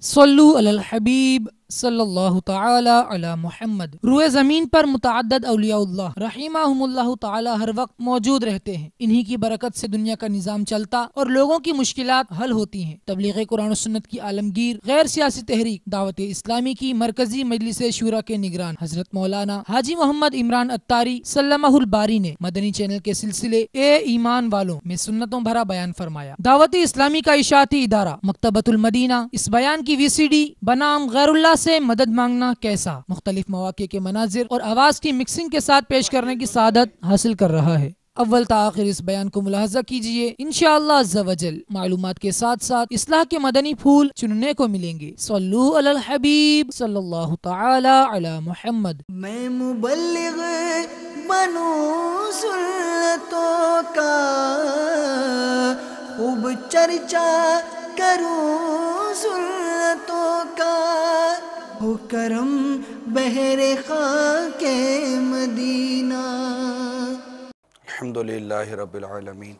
صلو علی الحبیب صلی اللہ تعالی علی محمد۔ روئے زمین پر متعدد اولیاء اللہ رحمہم اللہ تعالی ہر وقت موجود رہتے ہیں۔ انہی کی برکت سے دنیا کا نظام چلتا اور لوگوں کی مشکلات حل ہوتی ہیں۔ تبلیغ قرآن و سنت کی عالمگیر غیر سیاسی تحریک دعوت اسلامی کی مرکزی مجلس شورا کے نگران حضرت مولانا حاجی محمد عمران اتاری سلمہ الباری نے مدنی چینل کے سلسلے اے ایمان والوں میں سنتوں بھرا بیان فرمایا۔ دعوت اسلامی کا اشاعتی ادارہ مکتبۃ المدینہ اس بیان کی وی سی ڈی بنام غیر اللہ سے مدد مانگنا کیسا مختلف مواقع کے مناظر اور آواز کی مکسنگ کے ساتھ پیش کرنے کی سعادت حاصل کر رہا ہے۔ اول تا آخر اس بیان کو ملاحظہ کیجئے، انشاءاللہ عز و جل معلومات کے ساتھ ساتھ اصلاح کے مدنی پھول چننے کو ملیں گے۔ صلو علی الحبیب صلی اللہ تعالی علی محمد۔ میں مبلغ بنوں سنتوں کا، خوب چرچا کروں سنتوں کا، ہو کرم بحر خاک مدینہ۔ الحمدللہ رب العالمین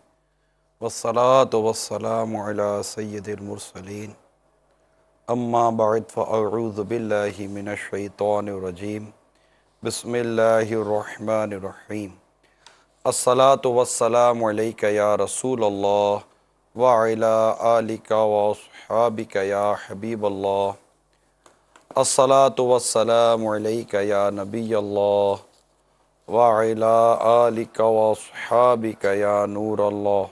والصلاة والسلام علی سید المرسلین، اما بعد فاعوذ باللہ من الشیطان الرجیم، بسم اللہ الرحمن الرحیم۔ الصلاة والسلام علیک یا رسول اللہ وعلی آلک واصحابک یا حبیب اللہ۔ الصلاة والسلام علیک یا نبی اللہ وعلی آلک واصحابک یا نور اللہ۔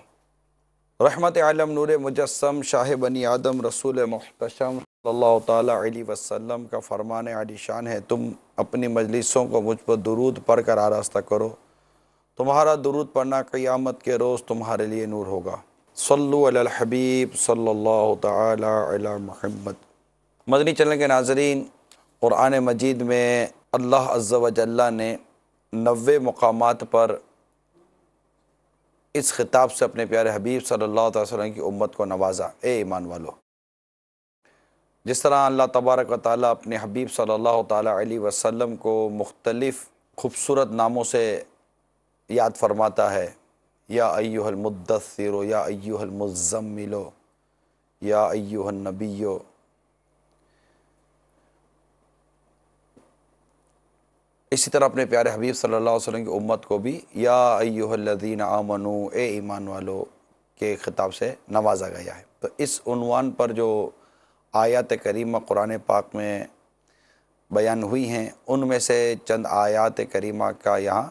رحمت عالم نور مجسم شاہ بنی آدم رسول محتشم صلی اللہ تعالیٰ علیہ وسلم کا فرمان عالی شان ہے، تم اپنی مجلسوں کو مجھ پر درود پڑھ کر آراستہ کرو، تمہارا درود پڑھنا قیامت کے روز تمہارے لیے نور ہوگا۔ صلو علی الحبیب صلی اللہ تعالیٰ علی محمد۔ مدنی چینل کے ناظرین، قرآن مجید میں اللہ عز و جل نے 90 مقامات پر اس خطاب سے اپنے پیارے حبیب صلی اللہ علیہ وسلم کی امت کو نوازا، اے ایمان والو۔ جس طرح اللہ تبارک و تعالیٰ اپنے حبیب صلی اللہ تعالیٰ علیہ وسلم کو مختلف خوبصورت ناموں سے یاد فرماتا ہے، یا ایہا المدثر، یا ایہا المزمل، یا ایہا النبی، اسی طرح اپنے پیارے حبیب صلی اللہ علیہ وسلم کی امت کو بھی یا ایہا الذین آمنوا، اے ایمان والو کے خطاب سے نوازا گیا ہے۔ تو اس عنوان پر جو آیات کریمہ قرآن پاک میں بیان ہوئی ہیں، ان میں سے چند آیات کریمہ کا یہاں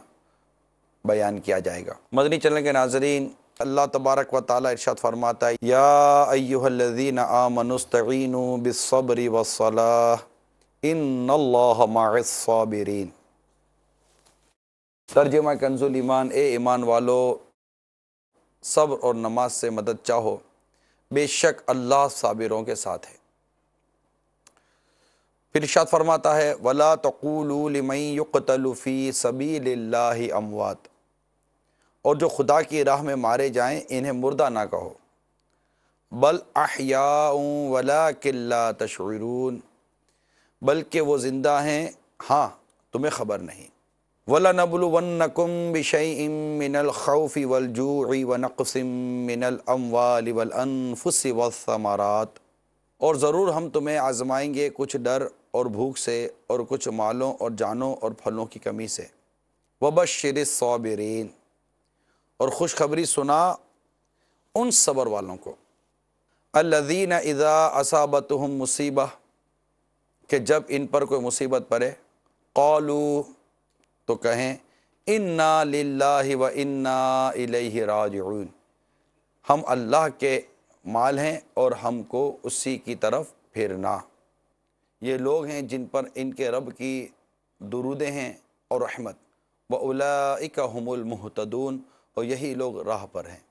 بیان کیا جائے گا۔ مدنی چینل کے ناظرین، اللہ تبارک و تعالیٰ ارشاد فرماتا ہے، یا ایہا الذین آمنوا استعینوا بالصبر والصلاۃ ان اللہ مع الصابرین۔ ترجمہ کنز ایمان، اے ایمان والو صبر اور نماز سے مدد چاہو، بے شک اللہ صابروں کے ساتھ ہے۔ پھر ارشاد فرماتا ہے، وَلَا تَقُولُوا لِمَن يُقْتَلُ فِي سَبِيلِ اللَّهِ أَمْوَاتٌ، اور جو خدا کی راہ میں مارے جائیں انہیں مردہ نہ کہو، بل احیاء وَلَٰكِن لَا تَشْعُرُونَ، بلکہ وہ زندہ ہیں، ہاں تمہیں خبر نہیں۔ وَلَنَبْلُوَنَّكُمْ بِشَيْءٍ مِّنَ الْخَوْفِ وَالْجُوعِ وَنَقْصٍ مِّنَ الْأَمْوَالِ وَالْأَنفُسِ وَالثَّمَرَاتِ، اور ضرور ہم تمہیں آزمائیں گے کچھ ڈر اور بھوک سے، اور کچھ مالوں اور جانوں اور پھلوں کی کمی سے۔ وَبَشِّرِ الصَّابِرِينَ، اور خوشخبری سنا ان صبر والوں کو، الَّذِينَ إِذَا أَصَابَتْهُمْ مُصِیبَہ، کہ جب ان پر کوئی مصیبت پڑے، قالوا، تو کہیں، اِنَّا لِلَّهِ وَإِنَّا إِلَيْهِ راجعون، ہم اللہ کے مال ہیں اور ہم کو اسی کی طرف پھرنا۔ یہ لوگ ہیں جن پر ان کے رب کی درودیں ہیں اور رحمت، وَأُولَئِكَ هُمُ الْمُهْتَدُونَ، اور یہی لوگ راہ پر ہیں۔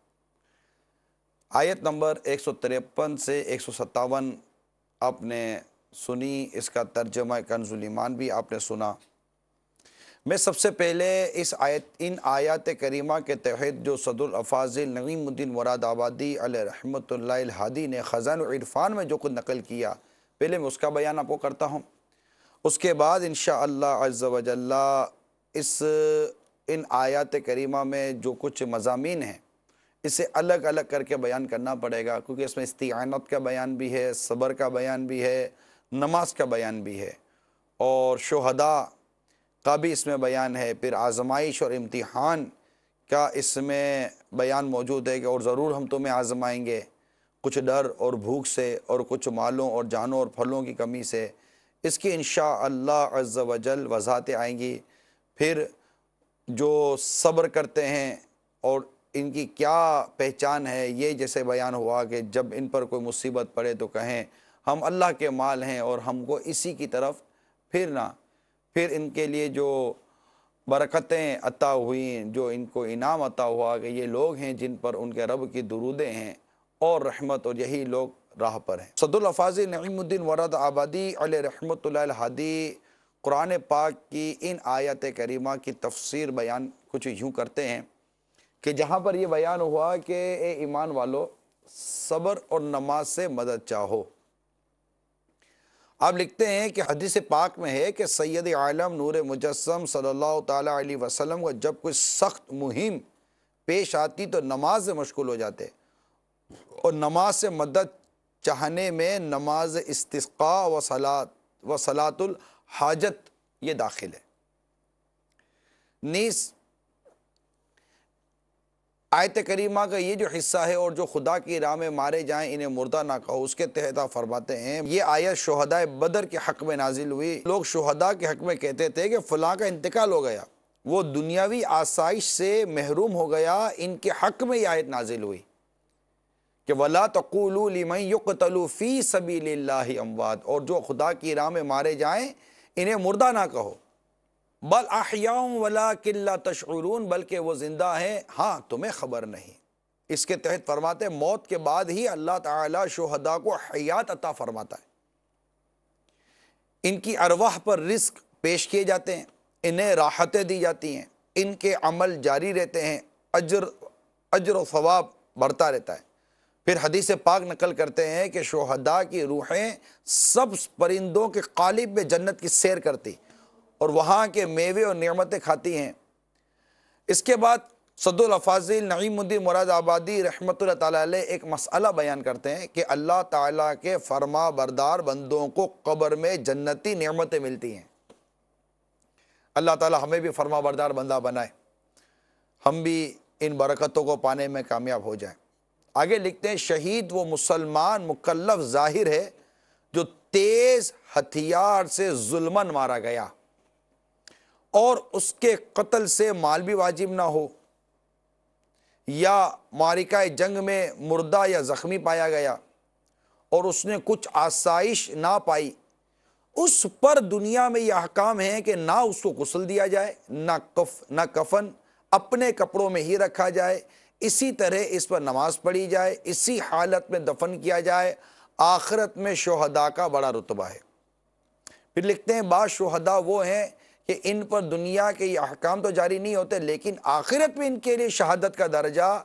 آیت نمبر 153 سے 157 آپ نے سنی، اس کا ترجمہ کنز ایمان بھی آپ نے سنا۔ میں سب سے پہلے ان آیات کریمہ کے تحت جو صدر الافاضل نعیم الدین مراد آبادی علیہ رحمۃ اللہ الہادی نے خزائن العرفان میں جو کچھ نقل کیا، پہلے میں اس کا بیان آپ کو کرتا ہوں، اس کے بعد انشاءاللہ عز و جل ان آیات کریمہ میں جو کچھ مضامین ہیں اسے الگ الگ کر کے بیان کرنا پڑے گا، کیونکہ اس میں استعانت کا بیان بھی ہے، صبر کا بیان بھی ہے، نماز کا بیان بھی ہے، اور شہداء کا بھی اس میں بیان ہے، پھر آزمائش اور امتحان کا اس میں بیان موجود ہے کہ اور ضرور ہم تمہیں آزمائیں گے، کچھ ڈر اور بھوک سے اور کچھ مالوں اور جانوں اور پھلوں کی کمی سے۔ اس کی انشاءاللہ عز و جل وضاحتیں آئیں گی۔ پھر جو صبر کرتے ہیں اور ان کی کیا پہچان ہے، یہ جیسے بیان ہوا کہ جب ان پر کوئی مصیبت پڑے تو کہیں ہم اللہ کے مال ہیں اور ہم کو اسی کی طرف پھرنا۔ پھر ان کے لیے جو برکتیں عطا ہوئیں، جو ان کو انعام عطا ہوا کہ یہ لوگ ہیں جن پر ان کے رب کی درودیں ہیں اور رحمت، اور یہی لوگ راہ پر ہیں۔ صدر الافاضل نعیم الدین ورد آبادی علیہ رحمۃ اللہ الہادی قرآن پاک کی ان آیت کریمہ کی تفسیر بیان کچھ یوں کرتے ہیں کہ جہاں پر یہ بیان ہوا کہ اے ایمان والو، صبر اور نماز سے مدد چاہو۔ آپ لکھتے ہیں کہ حدیث پاک میں ہے کہ سید عالم نور مجسم صلی اللہ تعالیٰ علیہ وسلم کو جب کوئی سخت مہم پیش آتی تو نماز سے مشغول ہو جاتے، اور نماز سے مدد چاہنے میں نماز استسقاء و صلاۃ الحاجت یہ داخل ہے۔ نیز آیت کریمہ کا یہ جو حصہ ہے، اور جو خدا کی راہ میں مارے جائیں انہیں مردہ نہ کہو، اس کے تحت آپ فرماتے ہیں یہ آیت شہداء بدر کے حق میں نازل ہوئی۔ لوگ شہداء کے حق میں کہتے تھے کہ فلاں کا انتقال ہو گیا، وہ دنیاوی آسائش سے محروم ہو گیا، ان کے حق میں یہ آیت نازل ہوئی کہ وَلَا تَقُولُوا لِمَنْ يُقْتَلُ فِي سَبِيلِ اللَّهِ اموات، اور جو خدا کی راہ میں مارے جائیں انہیں مردہ نہ کہو، بل احیاء ولکن لا تشعرون، بلکہ وہ زندہ ہیں، ہاں تمہیں خبر نہیں۔ اس کے تحت فرماتے ہیں موت کے بعد ہی اللہ تعالیٰ شہداء کو حیات عطا فرماتا ہے، ان کی ارواح پر رزق پیش کیے جاتے ہیں، انہیں راحتیں دی جاتی ہیں، ان کے عمل جاری رہتے ہیں، اجر و ثواب بڑھتا رہتا ہے۔ پھر حدیث پاک نقل کرتے ہیں کہ شہداء کی روحیں سبز پرندوں کے قالب میں جنت کی سیر کرتی اور وہاں کے میوے اور نعمتیں کھاتی ہیں۔ اس کے بعد صدر الافاضل نعیم الدین مراد آبادی رحمۃ اللہ تعالیٰ علیہ ایک مسئلہ بیان کرتے ہیں کہ اللہ تعالیٰ کے فرما بردار بندوں کو قبر میں جنتی نعمتیں ملتی ہیں۔ اللہ تعالیٰ ہمیں بھی فرما بردار بندہ بنائے، ہم بھی ان برکتوں کو پانے میں کامیاب ہو جائیں۔ آگے لکھتے ہیں شہید وہ مسلمان مکلف ظاہر ہے جو تیز ہتھیار سے ظلماً مارا گیا اور اس کے قتل سے مال بھی واجب نہ ہو، یا معرکہ جنگ میں مردہ یا زخمی پایا گیا اور اس نے کچھ آسائش نہ پائی، اس پر دنیا میں یہ احکام ہیں کہ نہ اس کو غسل دیا جائے، نہ کفن، اپنے کپڑوں میں ہی رکھا جائے، اسی طرح اس پر نماز پڑھی جائے، اسی حالت میں دفن کیا جائے۔ آخرت میں شہداء کا بڑا رتبہ ہے۔ پھر لکھتے ہیں بعض شہداء وہ ہیں کہ ان پر دنیا کے یہ احکام تو جاری نہیں ہوتے، لیکن آخرت میں ان کے لیے شہادت کا درجہ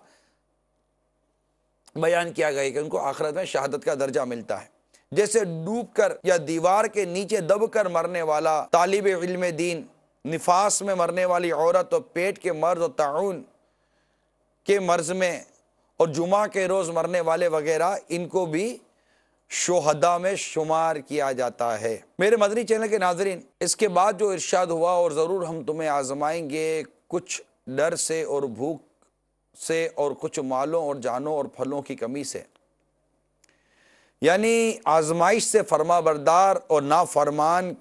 بیان کیا گیا کہ ان کو آخرت میں شہادت کا درجہ ملتا ہے، جیسے ڈوب کر یا دیوار کے نیچے دب کر مرنے والا طالب علم دین، نفاس میں مرنے والی عورت، اور پیٹ کے مرض اور طاعون کے مرض میں، اور جمعہ کے روز مرنے والے وغیرہ، ان کو بھی شہداء میں شمار کیا جاتا ہے۔ میرے مدنی چینل کے ناظرین، اس کے بعد جو ارشاد ہوا اور ضرور ہم تمہیں آزمائیں گے کچھ ڈر سے اور بھوک سے اور کچھ مالوں اور جانوں اور پھلوں کی کمی سے، یعنی آزمائش سے فرما بردار اور نافرمان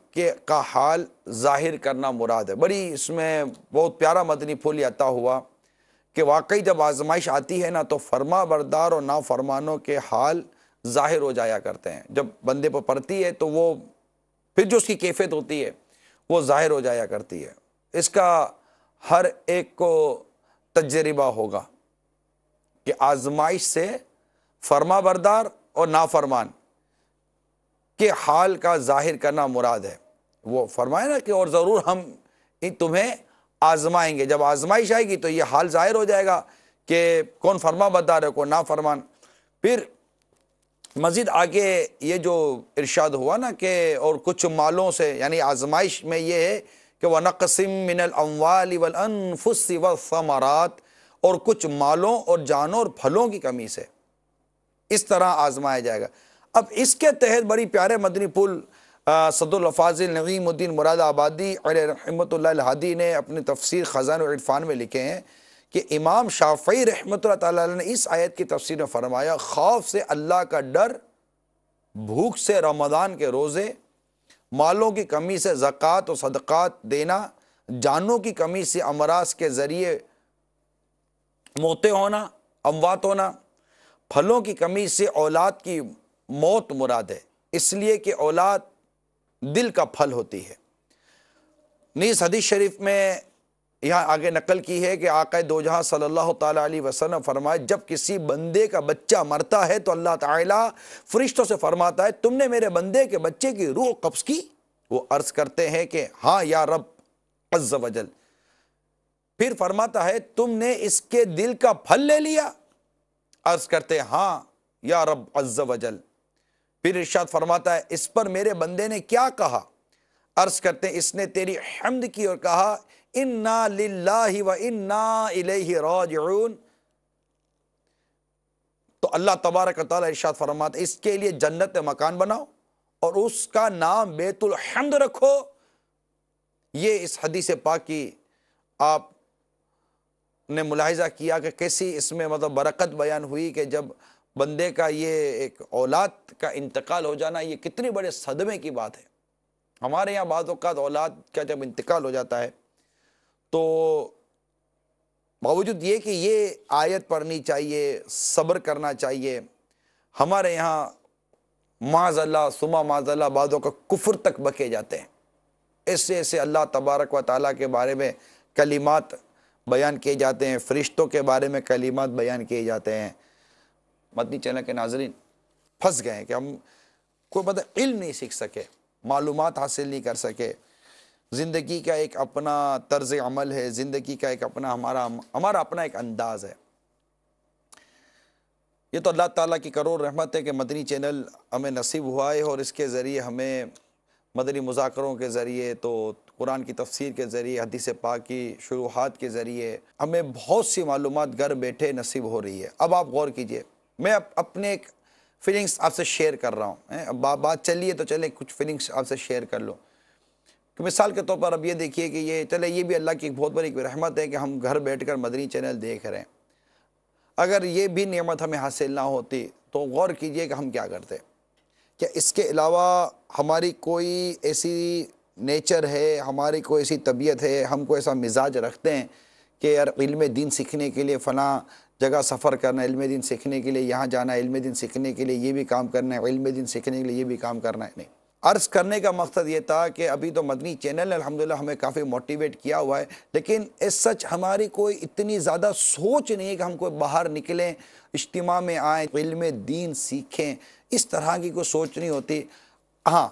کا حال ظاہر کرنا مراد ہے۔ بڑی اس میں بہت پیارا مدنی پھول عطا ہوا کہ واقعی جب آزمائش آتی ہے نا تو فرما بردار اور نافرمانوں کے حال ظاہر ہو جایا کرتے ہیں۔ جب بندے پر پڑتی ہے تو وہ پھر جو اس کی کیفیت ہوتی ہے وہ ظاہر ہو جایا کرتی ہے۔ اس کا ہر ایک کو تجربہ ہوگا کہ آزمائش سے فرما بردار اور نافرمان کے حال کا ظاہر کرنا مراد ہے۔ وہ فرمائے نا کہ اور ضرور ہم تمہیں آزمائیں گے، جب آزمائش آئے گی تو یہ حال ظاہر ہو جائے گا کہ کون فرما بردار ہے کون نافرمان۔ پھر مزید آگے یہ جو ارشاد ہوا نا کہ اور کچھ مالوں سے، یعنی آزمائش میں یہ ہے کہ وَنَقْسِم مِّنَ الْأَمْوَالِ وَالْأَنفُسِ وَالثَّمَرَاتِ، اور کچھ مالوں اور جانوں اور پھلوں کی کمی سے، اس طرح آزمایا جائے گا۔ اب اس کے تحت بڑی پیارے مدنی پھول صدر الافاضل نعیم الدین مراد آبادی علیہ رحمۃ اللہ الہادی نے اپنی تفسیر خزائن العرفان میں لکھے ہیں کہ امام شافعی رحمۃ اللہ تعالیٰ علیہ نے اس آیت کی تفسیر میں فرمایا، خوف سے اللہ کا ڈر، بھوک سے رمضان کے روزے، مالوں کی کمی سے زکوٰۃ و صدقات دینا، جانوں کی کمی سے امراض کے ذریعے موتے ہونا، اموات ہونا، پھلوں کی کمی سے اولاد کی موت مراد ہے، اس لیے کہ اولاد دل کا پھل ہوتی ہے۔ نیز حدیث شریف میں یہاں آگے نقل کی ہے کہ آقا دو جہاں صلی اللہ تعالیٰ علیہ وسلم فرمائے، جب کسی بندے کا بچہ مرتا ہے تو اللہ تعالیٰ فرشتوں سے فرماتا ہے، تم نے میرے بندے کے بچے کی روح قبض کی؟ وہ عرض کرتے ہیں کہ ہاں یا رب عز و جل۔ پھر فرماتا ہے، تم نے اس کے دل کا پھل لے لیا؟ عرض کرتے ہیں ہاں یا رب عز و جل۔ پھر ارشاد فرماتا ہے، اس پر میرے بندے نے کیا کہا؟ عرض کرتے ہیں، اس نے تیری حمد کی اور کہا انا للہ و انا الیہ راجعون۔ تو اللہ تبارک و تعالیٰ ارشاد فرماتا ہے، اس کے لیے جنت میں مکان بناؤ اور اس کا نام بیت الحمد رکھو۔ یہ اس حدیث پاک کی آپ نے ملاحظہ کیا کہ کیسی اس میں مطلب برکت بیان ہوئی کہ جب بندے کا یہ ایک اولاد کا انتقال ہو جانا، یہ کتنی بڑے صدمے کی بات ہے۔ ہمارے یہاں بعض اوقات اولاد کا جب انتقال ہو جاتا ہے تو باوجود یہ کہ یہ آیت پڑھنی چاہیے، صبر کرنا چاہیے، ہمارے یہاں معاذ اللہ ثم معاذ اللہ بعضوں کا کفر تک بکے جاتے ہیں۔ ایسے ایسے اللہ تبارک و تعالیٰ کے بارے میں کلمات بیان کیے جاتے ہیں، فرشتوں کے بارے میں کلمات بیان کیے جاتے ہیں۔ مدنی چینل کے ناظرین پھنس گئے ہیں کہ ہم کوئی مطلب علم نہیں سیکھ سکے، معلومات حاصل نہیں کر سکے۔ زندگی کا ایک اپنا طرز عمل ہے، زندگی کا ایک اپنا ہمارا اپنا ایک انداز ہے۔ یہ تو اللہ تعالیٰ کی کروڑ رحمت ہے کہ مدنی چینل ہمیں نصیب ہوا ہے، اور اس کے ذریعے ہمیں مدنی مذاکروں کے ذریعے، تو قرآن کی تفسیر کے ذریعے، حدیث پاک کی شروحات کے ذریعے ہمیں بہت سی معلومات گھر بیٹھے نصیب ہو رہی ہے۔ اب آپ غور کیجئے، میں اپنے ایک فیلنگز آپ سے شیئر کر رہا ہوں۔ اب بات چلیے تو چلیں کچھ فیلنگز آپ سے شیئر کر لوں۔ کہ مثال کے طور پر اب یہ دیکھیے کہ یہ بھی اللہ کی ایک بہت بڑی رحمت ہے کہ ہم گھر بیٹھ کر مدنی چینل دیکھ رہے ہیں۔ اگر یہ بھی نعمت ہمیں حاصل نہ ہوتی تو غور کیجئے کہ ہم کیا کرتے۔ کیا اس کے علاوہ ہماری کوئی ایسی نیچر ہے، ہماری کوئی ایسی طبیعت ہے، ہم کو ایسا مزاج رکھتے ہیں کہ یار علم دین سیکھنے کے لیے فلاں جگہ سفر کرنا ہے، علم دین سیکھنے کے لیے یہاں جانا ہے، علم دین سیکھنے کے لیے یہ بھی کام کرنا ہے، علم دین سیکھنے کے لیے یہ بھی کام کرنا ہے؟ نہیں، عرض کرنے کا مقصد یہ تھا کہ ابھی تو مدنی چینل نے الحمدللہ ہمیں کافی موٹیویٹ کیا ہوا ہے، لیکن اس سچ ہماری کوئی اتنی زیادہ سوچ نہیں ہے کہ ہم کوئی باہر نکلیں، اجتماع میں آئیں، علم دین سیکھیں، اس طرح کی کوئی سوچ نہیں ہوتی۔ ہاں،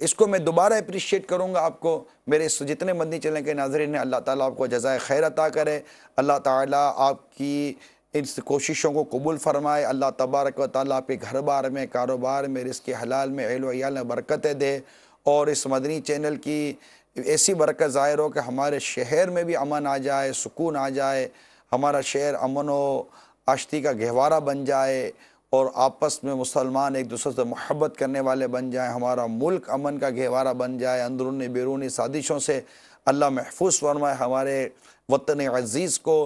اس کو میں دوبارہ اپریشیٹ کروں گا آپ کو، میرے جتنے مدنی چینل کے ناظرین ہیں، اللہ تعالیٰ آپ کو جزائے خیر عطا کرے، اللہ تعالیٰ آپ کی اس کوششوں کو قبول فرمائے، اللہ تبارک و تعالیٰ آپ کے گھر بار میں، کاروبار میں، رزق حلال میں، اہل و عیال میں برکتیں دے، اور اس مدنی چینل کی ایسی برکت ظاہر ہو کہ ہمارے شہر میں بھی امن آ جائے، سکون آ جائے، ہمارا شہر امن و آشتی کا گہوارہ بن جائے، اور آپس میں مسلمان ایک دوسرے سے محبت کرنے والے بن جائیں، ہمارا ملک امن کا گہوارہ بن جائے، اندرونی بیرونی سازشوں سے اللہ محفوظ فرمائے ہمارے وطن عزیز کو،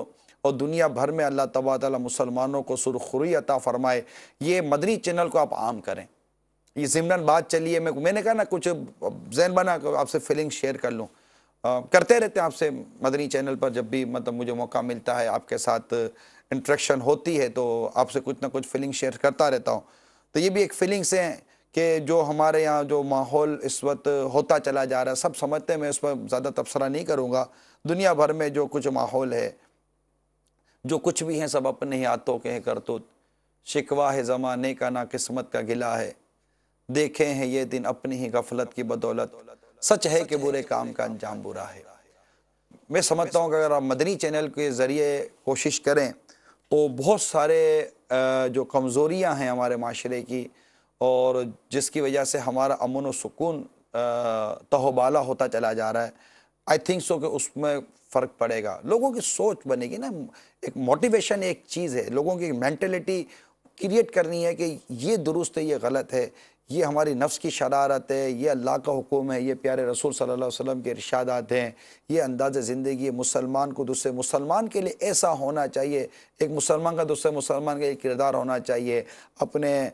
اور دنیا بھر میں اللہ تبارک تعالیٰ مسلمانوں کو سرخروئی عطا فرمائے۔ یہ مدنی چینل کو آپ عام کریں۔ یہ ضمناً بات چلیے، میں نے کہا نا کچھ ذہن بنا کہ آپ سے فیلنگ شیئر کر لوں، کرتے رہتے ہیں آپ سے مدنی چینل پر، جب بھی مطلب مجھے موقع ملتا ہے، آپ کے ساتھ انٹریکشن ہوتی ہے تو آپ سے کچھ نہ کچھ فیلنگ شیئر کرتا رہتا ہوں۔ تو یہ بھی ایک فیلنگس ہیں کہ جو ہمارے یہاں جو ماحول اس وقت ہوتا چلا جا رہا ہے، سب سمجھتے ہیں، میں اس پر زیادہ تبصرہ نہیں کروں گا۔ دنیا بھر میں جو کچھ ماحول ہے، جو کچھ بھی ہیں، سب اپنے ہی ہاتھوں کے ہیں کرتوت، شکوہ ہے زمانے کا، نہ قسمت کا گلہ ہے، دیکھے ہیں یہ دن اپنی ہی غفلت کی بدولت، سچ ہے کہ برے کام کا انجام برا ہے۔ میں سمجھتا ہوں کہ اگر آپ مدنی چینل کے ذریعے کوشش کریں تو بہت سارے جو کمزوریاں ہیں ہمارے معاشرے کی، اور جس کی وجہ سے ہمارا امن و سکون تہوبالا ہوتا چلا جا رہا ہے، آئی تھنک سو کہ اس میں فرق پڑے گا، لوگوں کی سوچ بنے گی نا، ایک موٹیویشن ایک چیز ہے، لوگوں کی مینٹلٹی کریٹ کرنی ہے کہ یہ درست ہے، یہ غلط ہے، یہ ہماری نفس کی شرارت ہے، یہ اللہ کا حکم ہے، یہ پیارے رسول صلی اللہ علیہ وسلم کے ارشادات ہیں، یہ انداز زندگی ہے، مسلمان کو دوسرے مسلمان کے لیے ایسا ہونا چاہیے، ایک مسلمان کا دوسرے مسلمان کے لیے کردار ہونا چاہیے، اپنے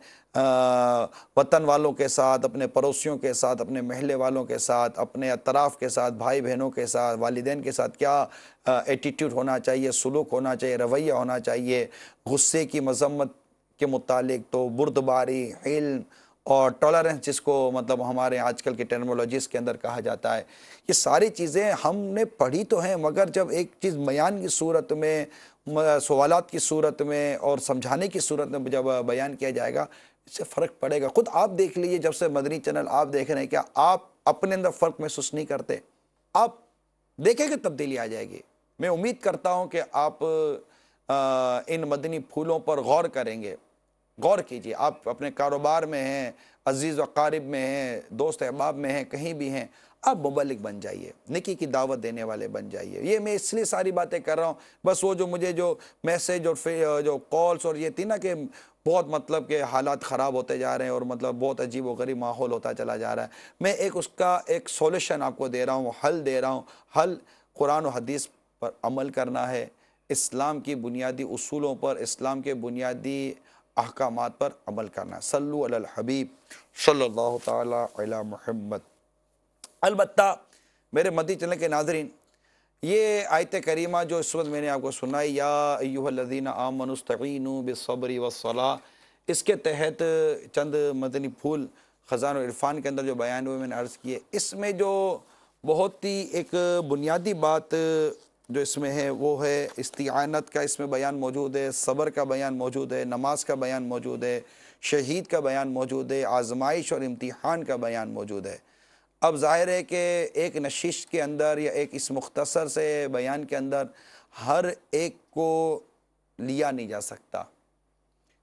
وطن والوں کے ساتھ، اپنے پڑوسیوں کے ساتھ، اپنے محلے والوں کے ساتھ، اپنے اطراف کے ساتھ، بھائی بہنوں کے ساتھ، والدین کے ساتھ کیا ایٹیٹیوڈ ہونا چاہیے، سلوک ہونا چاہیے، رویہ ہونا چاہیے، غصے کی مذمت کے متعلق تو بردباری، علم اور ٹالرنس، جس کو مطلب ہمارے آج کل کی ٹرمنالوجیز کے اندر کہا جاتا ہے، یہ ساری چیزیں ہم نے پڑھی تو ہیں، مگر جب ایک چیز بیان کی صورت میں، سوالات کی صورت میں اور سمجھانے کی صورت میں جب بیان کیا جائے گا، اس سے فرق پڑے گا۔ خود آپ دیکھ لیجئے، جب سے مدنی چینل آپ دیکھ رہے ہیں، کیا آپ اپنے اندر فرق محسوس نہیں کرتے؟ آپ دیکھیں کہ تبدیلی آ جائے گی۔ میں امید کرتا ہوں کہ آپ ان مدنی پھولوں پر غور کریں گے، غور کیجئے۔ آپ اپنے کاروبار میں ہیں، عزیز و اقارب میں ہیں، دوست احباب میں ہیں، کہیں بھی ہیں، آپ مبلغ بن جائیے، نیکی کی دعوت دینے والے بن جائیے۔ یہ میں اس لیے ساری باتیں کر رہا ہوں، بس وہ جو مجھے جو میسیج اور جو کالز اور یہ تھی نا کہ بہت مطلب کہ حالات خراب ہوتے جا رہے ہیں اور مطلب بہت عجیب و غریب ماحول ہوتا چلا جا رہا ہے، میں اس کا ایک سولوشن آپ کو دے رہا ہوں، حل دے رہا ہوں۔ حل قرآن و حدیث پر عمل کرنا ہے، اسلام کی بنیادی اصولوں پر، اسلام کے بنیادی احکامات پر عمل کرنا ہے۔ صلو علی الحبیب صلی اللہ تعالی علی محمد۔ البتہ میرے مدنی چینل کے ناظرین، یہ آیت کریمہ جو اس وقت میں نے آپ کو سنائی، یا ایھا الذین آمنوا استعینوا بالصبر والصلاۃ، اس کے تحت چند مدنی پھول خزان العرفان کے اندر جو بیان ہوئے میں نے عرض کیے، اس میں جو بہت ہی ایک بنیادی بات جو اس میں ہے وہ ہے استعانت کا، اس میں بیان موجود ہے، صبر کا بیان موجود ہے، نماز کا بیان موجود ہے، شہید کا بیان موجود ہے، آزمائش اور امتحان کا بیان موجود ہے۔ اب ظاہر ہے کہ ایک نشست کے اندر یا ایک اس مختصر سے بیان کے اندر ہر ایک کو لیا نہیں جا سکتا،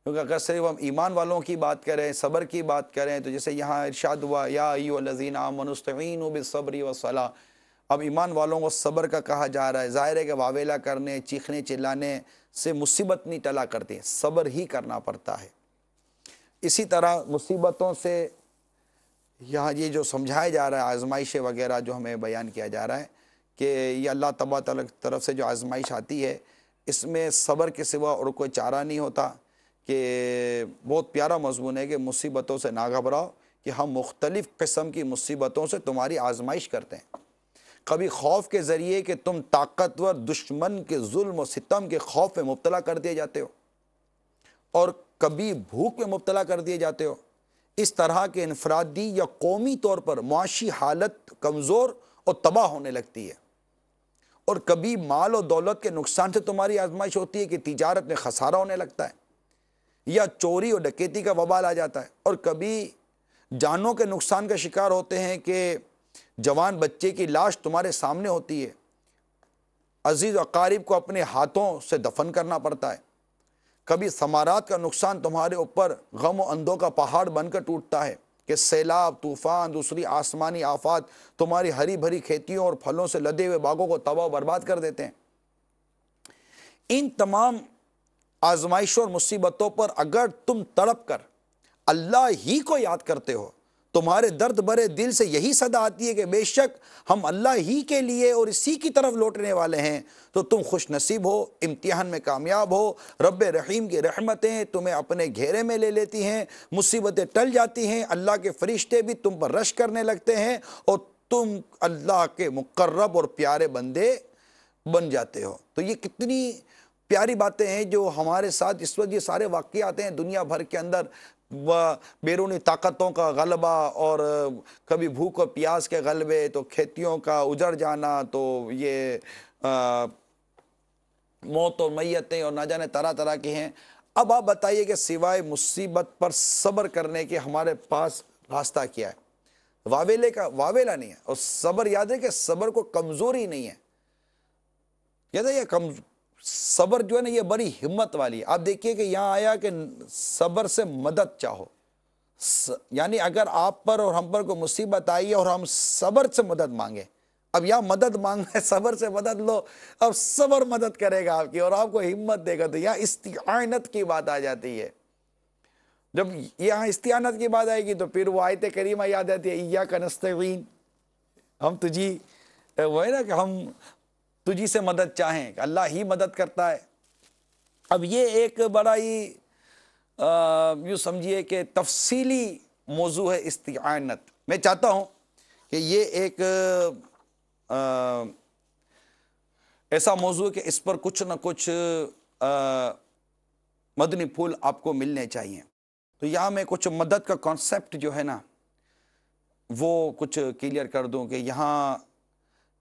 کیونکہ اگر صرف ہم ایمان والوں کی بات کریں، صبر کی بات کریں، تو جیسے یہاں ارشاد ہوا یا ایھا الذین آمنوا استعینوا بالصبر والصلاۃ، اب ایمان والوں کو صبر کا کہا جا رہا ہے۔ ظاہر ہے کہ واویلا کرنے، چیخنے چلانے سے مصیبت نہیں ٹلا کرتی، صبر ہی کرنا پڑتا ہے۔ اسی طرح مصیبتوں سے یہاں یہ جو سمجھایا جا رہا ہے، آزمائشیں وغیرہ جو ہمیں بیان کیا جا رہا ہے کہ یہ اللہ تبارک تعالیٰ کی طرف سے جو آزمائش آتی ہے، اس میں صبر کے سوا اور کوئی چارہ نہیں ہوتا، کہ بہت پیارا مضمون ہے کہ مصیبتوں سے نہ گھبراؤ، کہ ہم مختلف قسم کی مصیبتوں سے تمہاری آزمائش کرتے ہیں۔ کبھی خوف کے ذریعے کہ تم طاقتور دشمن کے ظلم و ستم کے خوف میں مبتلا کر دیے جاتے ہو، اور کبھی بھوک میں مبتلا کر دیے جاتے ہو۔ اس طرح کے انفرادی یا قومی طور پر معاشی حالت کمزور اور تباہ ہونے لگتی ہے، اور کبھی مال و دولت کے نقصان سے تمہاری آزمائش ہوتی ہے کہ تجارت میں خسارہ ہونے لگتا ہے، یا چوری اور ڈکیتی کا وبال آ جاتا ہے، اور کبھی جانوں کے نقصان کا شکار ہوتے ہیں کہ جوان بچے کی لاش تمہارے سامنے ہوتی ہے، عزیز و اقارب کو اپنے ہاتھوں سے دفن کرنا پڑتا ہے، کبھی ثمرات کا نقصان تمہارے اوپر غم و اندوں کا پہاڑ بن کر ٹوٹتا ہے کہ سیلاب، طوفان، دوسری آسمانی آفات تمہاری ہری بھری کھیتیوں اور پھلوں سے لدے ہوئے باغوں کو تباہ و برباد کر دیتے ہیں۔ ان تمام آزمائشوں اور مصیبتوں پر اگر تم تڑپ کر اللہ ہی کو یاد کرتے ہو، تمہارے درد بھرے دل سے یہی صدا آتی ہے کہ بے شک ہم اللہ ہی کے لیے اور اسی کی طرف لوٹنے والے ہیں، تو تم خوش نصیب ہو، امتحان میں کامیاب ہو، رب رحیم کی رحمتیں تمہیں اپنے گھیرے میں لے لیتی ہیں، مصیبتیں ٹل جاتی ہیں، اللہ کے فرشتے بھی تم پر رش کرنے لگتے ہیں، اور تم اللہ کے مقرب اور پیارے بندے بن جاتے ہو۔ تو یہ کتنی پیاری باتیں ہیں جو ہمارے ساتھ اس وقت یہ سارے واقعات ہیں دنیا بھر کے اندر، بیرونی طاقتوں کا غلبہ، اور کبھی بھوک و پیاس کے غلبے، تو کھیتیوں کا اجڑ جانا، تو یہ موت اور میتیں اور نہ جانے طرح طرح کی ہیں۔ اب آپ بتائیے کہ سوائے مصیبت پر صبر کرنے کے ہمارے پاس راستہ کیا ہے؟ واویلے کا واویلا نہیں ہے، اور صبر یاد ہے کہ صبر کو کمزوری نہیں ہے، یاد ہے یہ صبر جو ہے نا یہ بڑی ہمت والی ہے۔ آپ دیکھیے کہ یہاں آیا کہ صبر سے مدد چاہو، یعنی اگر آپ پر اور ہم پر کوئی مصیبت آئی ہے اور ہم صبر سے مدد مانگیں، اب یہاں مدد مانگنا ہے، صبر سے مدد لو، اب صبر مدد کرے گا آپ کی اور آپ کو ہمت دے گا۔ تو یہاں استعانت کی بات آ جاتی ہے۔ جب یہاں استعانت کی بات آئے گی تو پھر وہ آیت کریمہ یاد آتی ہے، ایاک نستعین، ہم تجھی، وہ ہے نا کہ ہم تجھی سے مدد چاہیں، اللہ ہی مدد کرتا ہے۔ اب یہ ایک بڑا ہی یوں سمجھیے کہ تفصیلی موضوع ہے استعانت۔ میں چاہتا ہوں کہ یہ ایک ایسا موضوع ہے کہ اس پر کچھ نہ کچھ مدنی پھول آپ کو ملنے چاہیے۔ تو یہاں میں کچھ مدد کا کانسیپٹ جو ہے نا وہ کچھ کلیئر کر دوں کہ یہاں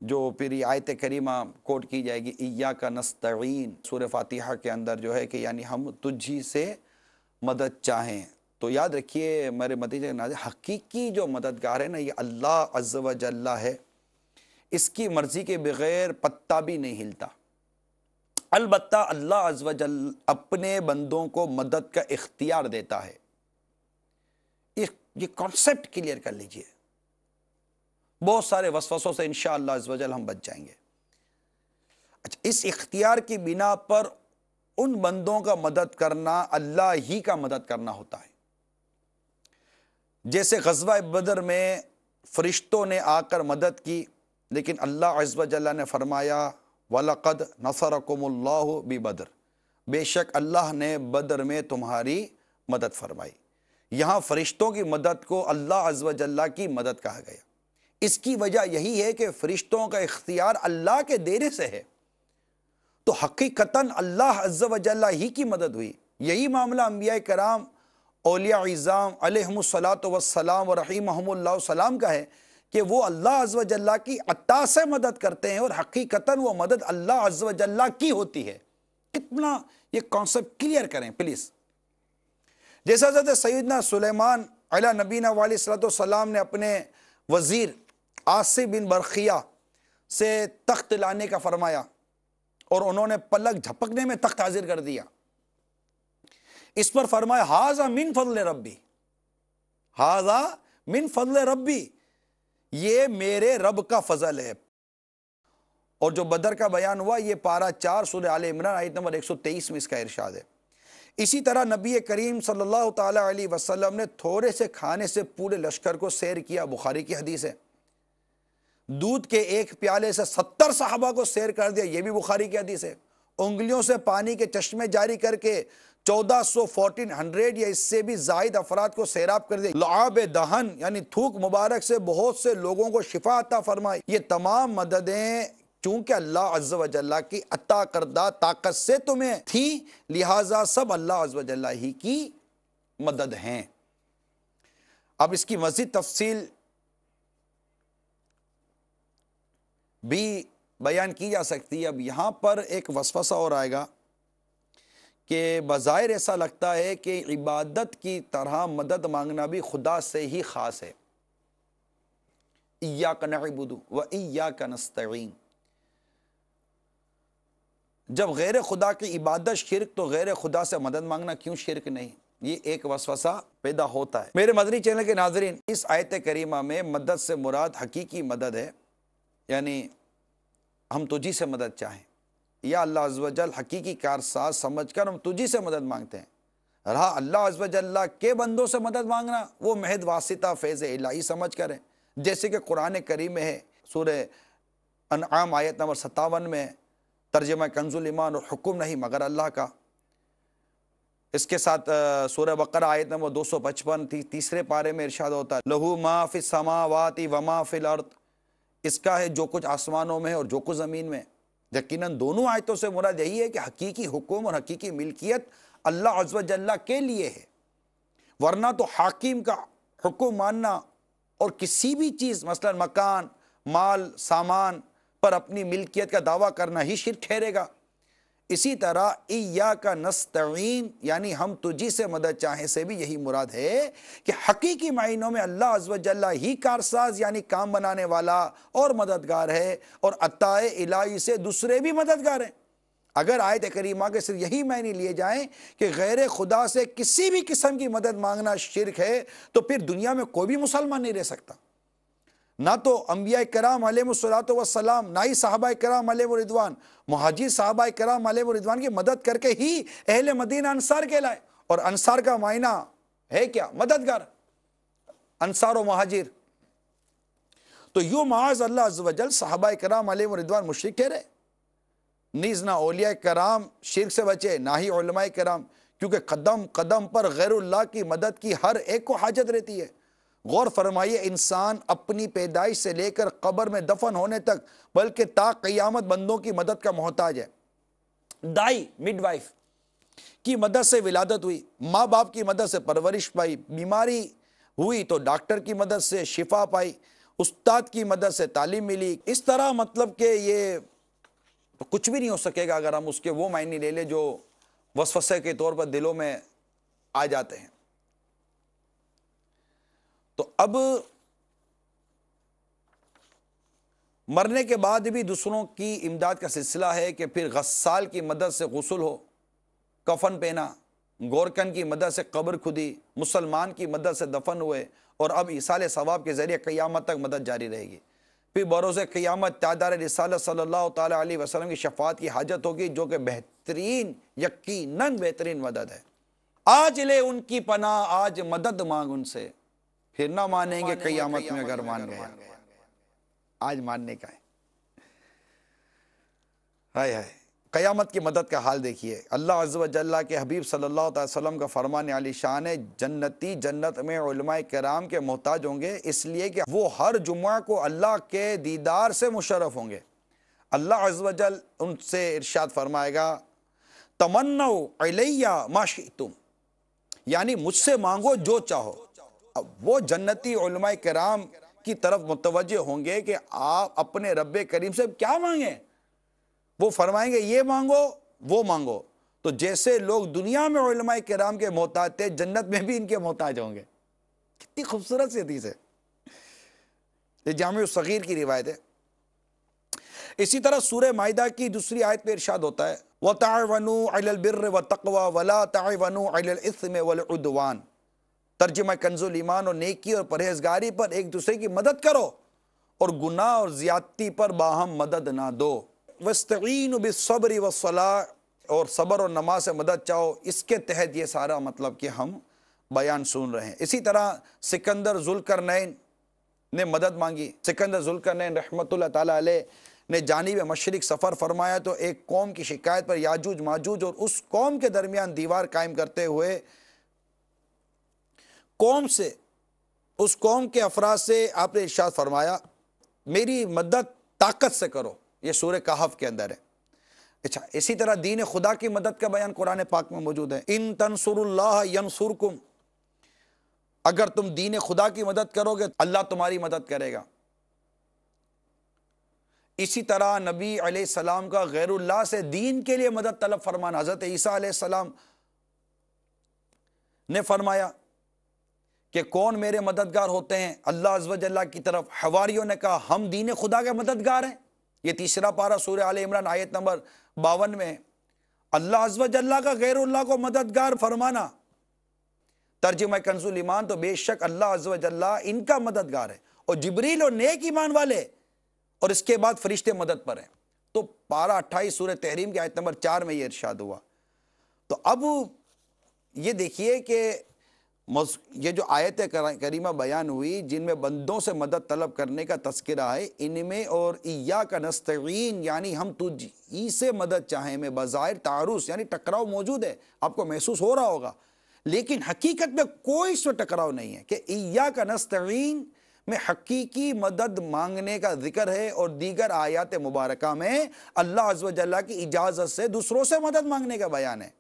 جو پھر یہ آیت کریمہ کوٹ کی جائے گی، ایاک نستعین، سورہ فاتحہ کے اندر جو ہے کہ یعنی ہم تجھی سے مدد چاہیں۔ تو یاد رکھیے میرے مدنی ناظرین، حقیقی جو مددگار ہے نا یہ اللہ عز و جل ہے، اس کی مرضی کے بغیر پتہ بھی نہیں ہلتا۔ البتہ اللہ عز و جل اپنے بندوں کو مدد کا اختیار دیتا ہے۔ یہ کانسیپٹ کلیئر کر لیجئے، بہت سارے وسوسوں سے انشاءاللہ عز و جل ہم بچ جائیں گے۔ اچھا، اس اختیار کی بنا پر ان بندوں کا مدد کرنا اللہ ہی کا مدد کرنا ہوتا ہے۔ جیسے غزوہ بدر میں فرشتوں نے آ کر مدد کی، لیکن اللہ عز و جل نے فرمایا وَلَقَدْ نَصَرَكُمُ اللَّهُ بِبَدْرٍ، بے شک اللہ نے بدر میں تمہاری مدد فرمائی۔ یہاں فرشتوں کی مدد کو اللہ عز و جل کی مدد کہا گیا۔ اس کی وجہ یہی ہے کہ فرشتوں کا اختیار اللہ کے دینے سے ہے، تو حقیقتاً اللہ عز و جل ہی کی مدد ہوئی۔ یہی معاملہ انبیاء کرام، اولیاء عظام علیہم الصلاۃ والسلام و رحمہم اللہ السلام کا ہے کہ وہ اللہ عز و جل کی عطا سے مدد کرتے ہیں، اور حقیقتاً وہ مدد اللہ عز و جل کی ہوتی ہے۔ کتنا یہ کانسیپٹ کلیئر کریں پلیز۔ جیسا حضرت سیدنا سلیمان علیہ نبینا علیہ الصلوۃ والسلام نے اپنے وزیر عاصم بن برقیہ سے تخت لانے کا فرمایا، اور انہوں نے پلک جھپکنے میں تخت حاضر کر دیا۔ اس پر فرمایا ھذا من فضل ربی، ھذا من فضل ربی، یہ میرے رب کا فضل ہے۔ اور جو بدر کا بیان ہوا یہ پارہ 4 سورہ آل عمران آیت نمبر 123 میں اس کا ارشاد ہے۔ اسی طرح نبی کریم صلی اللہ تعالی علیہ وسلم نے تھوڑے سے کھانے سے پورے لشکر کو سیر کیا، بخاری کی حدیث ہے۔ دودھ کے ایک پیالے سے 70 صحابہ کو سیر کر دیا، یہ بھی بخاری کی حدیث ہے۔ انگلیوں سے پانی کے چشمے جاری کر کے 1400 یا اس سے بھی زائد افراد کو سیراب کر دیا۔ لعاب دہن یعنی تھوک مبارک سے بہت سے لوگوں کو شفا عطا فرمائی۔ یہ تمام مددیں چونکہ اللہ عز و جل کی عطا کردہ طاقت سے تمہیں تھی، لہٰذا سب اللہ عز و جل ہی کی مدد ہیں۔ اب اس کی مزید تفصیل بھی بیان کی جا سکتی ہے۔ اب یہاں پر ایک وسوسہ اور آئے گا کہ بظاہر ایسا لگتا ہے کہ عبادت کی طرح مدد مانگنا بھی خدا سے ہی خاص ہے۔ ایاک نعبد و ایاک نستعین، جب غیر خدا کی عبادت شرک تو غیر خدا سے مدد مانگنا کیوں شرک نہیں؟ یہ ایک وسوسہ پیدا ہوتا ہے۔ میرے مدنی چینل کے ناظرین، اس آیت کریمہ میں مدد سے مراد حقیقی مدد ہے، یعنی ہم تجھی سے مدد چاہیں، یا اللہ عز و جل حقیقی کارساز سمجھ کر ہم تجھی سے مدد مانگتے ہیں۔ رہا اللہ عز و جل کے بندوں سے مدد مانگنا، وہ محض واسطہ فیض الہی سمجھ کر ہے، جیسے کہ قرآن کریم میں ہے، سورہ انعام آیت نمبر 57 میں ترجمہ کنز الایمان، اور حکم نہیں مگر اللہ کا۔ اس کے ساتھ سورہ بقرہ آیت نمبر 255 تیسرے پارے میں ارشاد ہوتا ہے لہو ما فی السماوات و ما فی الارض، اس کا ہے جو کچھ آسمانوں میں اور جو کچھ زمین میں۔ یقیناً دونوں آیتوں سے مراد یہی ہے کہ حقیقی حکم اور حقیقی ملکیت اللہ عز و جل کے لیے ہے، ورنہ تو حاکم کا حکم ماننا اور کسی بھی چیز مثلا مکان، مال، سامان پر اپنی ملکیت کا دعویٰ کرنا ہی شرک ٹھہرے گا۔ اسی طرح ایاک نستعین یعنی ہم تجھی سے مدد چاہیں سے بھی یہی مراد ہے کہ حقیقی معنوں میں اللہ عز و جل ہی کارساز یعنی کام بنانے والا اور مددگار ہے، اور عطا الہی سے دوسرے بھی مددگار ہیں۔ اگر آیت کریمہ کے صرف یہی معنی لیے جائیں کہ غیر خدا سے کسی بھی قسم کی مدد مانگنا شرک ہے، تو پھر دنیا میں کوئی بھی مسلمان نہیں رہ سکتا، نہ تو انبیاء کرام علیہ الصلوۃ والسلام، نہ ہی صحابہ کرام علیہ الرضوان، مہاجر صحابہ کرام علیہ الرضوان کی مدد کر کے ہی اہل مدینہ انصار کہلائے۔ اور انصار کا معنی ہے کیا؟ مددگار، انصار و مہاجر۔ تو یوں معاذ اللہ عز و جل صحابہ کرام علیہ الرضوان مشرک کہہ رہے، نیز نہ اولیاء کرام شرک سے بچے، نہ ہی علماء کرام، کیونکہ قدم قدم پر غیر اللہ کی مدد کی ہر ایک کو حاجت رہتی ہے۔ غور فرمائیے، انسان اپنی پیدائش سے لے کر قبر میں دفن ہونے تک بلکہ تا قیامت بندوں کی مدد کا محتاج ہے۔ دائی، مڈ وائف کی مدد سے ولادت ہوئی، ماں باپ کی مدد سے پرورش پائی، بیماری ہوئی تو ڈاکٹر کی مدد سے شفا پائی، استاد کی مدد سے تعلیم ملی۔ اس طرح مطلب کہ یہ کچھ بھی نہیں ہو سکے گا اگر ہم اس کے وہ معنی لے لیں جو وسوسے کے طور پر دلوں میں آ جاتے ہیں۔ تو اب مرنے کے بعد بھی دوسروں کی امداد کا سلسلہ ہے کہ پھر غسال کی مدد سے غسل ہو، کفن پہنا، گورکن کی مدد سے قبر کھدی، مسلمان کی مدد سے دفن ہوئے، اور اب ایصال ثواب کے ذریعے قیامت تک مدد جاری رہے گی۔ پھر بروز قیامت تاجدار رسالت صلی اللہ تعالیٰ علیہ وسلم کی شفاعت کی حاجت ہوگی، جو کہ بہترین، یقیناً بہترین مدد ہے۔ آج لے ان کی پناہ، آج مدد مانگ ان سے، پھر نہ مانیں گے قیامت میں اگر مان گئے۔ آج ماننے کا ہے۔ ہائے ہائے، قیامت کی مدد کا حال دیکھیے۔ اللہ عز و جل کے حبیب صلی اللہ علیہ وسلم کا فرمان علی شان ہے، جنتی جنت میں علماء کرام کے محتاج ہوں گے، اس لیے کہ وہ ہر جمعہ کو اللہ کے دیدار سے مشرف ہوں گے۔ اللہ عز و جل ان سے ارشاد فرمائے گا، تمنوا علیہ ما شئتم، یعنی مجھ سے مانگو جو چاہو۔ اب وہ جنتی علماء کرام کی طرف متوجہ ہوں گے کہ آپ اپنے رب کریم سے کیا مانگیں؟ وہ فرمائیں گے یہ مانگو وہ مانگو۔ تو جیسے لوگ دنیا میں علماء کرام کے محتاج تھے، جنت میں بھی ان کے محتاج ہوں گے۔ کتنی خوبصورت سی حدیث ہے، یہ جامع الصغیر کی روایت ہے۔ اسی طرح سورہ مائدہ کی دوسری آیت میں ارشاد ہوتا ہے، وَتَعَوَنُوا عَلَى الْبِرِّ وَالتَّقْوَى وَلَا تَعَوَنُوا عَلَى الْإِثْمِ وَالْعُدْوَانِ۔ ترجمہ کنز الایمان، اور نیکی اور پرہیزگاری پر ایک دوسرے کی مدد کرو، اور گناہ اور زیادتی پر باہم مدد نہ دو۔ وَاسْتَعِينُوا بِالصَّبْرِ وَالصَّلَاةِ، اور صبر اور نماز سے مدد چاہو۔ اس کے تحت یہ سارا مطلب کہ ہم بیان سن رہے ہیں۔ اسی طرح سکندر ذوالقرنین نے مدد مانگی۔ سکندر ذوالقرنین رحمۃ اللہ تعالیٰ علیہ نے جانب مشرق سفر فرمایا تو ایک قوم کی شکایت پر یاجوج ماجوج اور اس قوم کے درمیان دیوار قائم کرتے ہوئے اس قوم کے افراد سے آپ نے ارشاد فرمایا، میری مدد طاقت سے کرو۔ یہ سورہ کہف کے اندر ہے۔ اچھا، اسی طرح دین خدا کی مدد کا بیان قرآن پاک میں موجود ہے، ان تنصروا اللہ ینصرکم، اگر تم دین خدا کی مدد کرو گے اللہ تمہاری مدد کرے گا۔ اسی طرح نبی علیہ السلام کا غیر اللہ سے دین کے لیے مدد طلب فرمان، حضرت عیسیٰ علیہ السلام نے فرمایا کہ کون میرے مددگار ہوتے ہیں؟ اللہ عز و جل کی طرف حواریوں نے کہا ہم دین خدا کے مددگار ہیں۔ یہ تیسرا پارہ سورہ آل عمران آیت نمبر 52 میں ہے۔ اللہ عز و جل کا غیر اللہ کو مددگار فرمانا، ترجمہ کنز الایمان، تو بے شک اللہ عز و جل ان کا مددگار ہے، اور جبریل اور نیک ایمان والے، اور اس کے بعد فرشتے مدد پر ہیں۔ تو پارہ 28 سورہ تحریم کی آیت نمبر 4 میں یہ ارشاد ہوا۔ تو اب یہ دیکھیے کہ یہ جو آیت کریمہ بیان ہوئی جن میں بندوں سے مدد طلب کرنے کا تذکرہ ہے، ان میں اور ایاک نستعین یعنی ہم تجھ ہی سے مدد چاہیں میں بظاہر تعارض یعنی ٹکراؤ موجود ہے، آپ کو محسوس ہو رہا ہوگا، لیکن حقیقت میں کوئی اس میں ٹکراؤ نہیں ہے کہ ایاک نستعین میں حقیقی مدد مانگنے کا ذکر ہے، اور دیگر آیات مبارکہ میں اللہ عز و جل کی اجازت سے دوسروں سے مدد مانگنے کا بیان ہے۔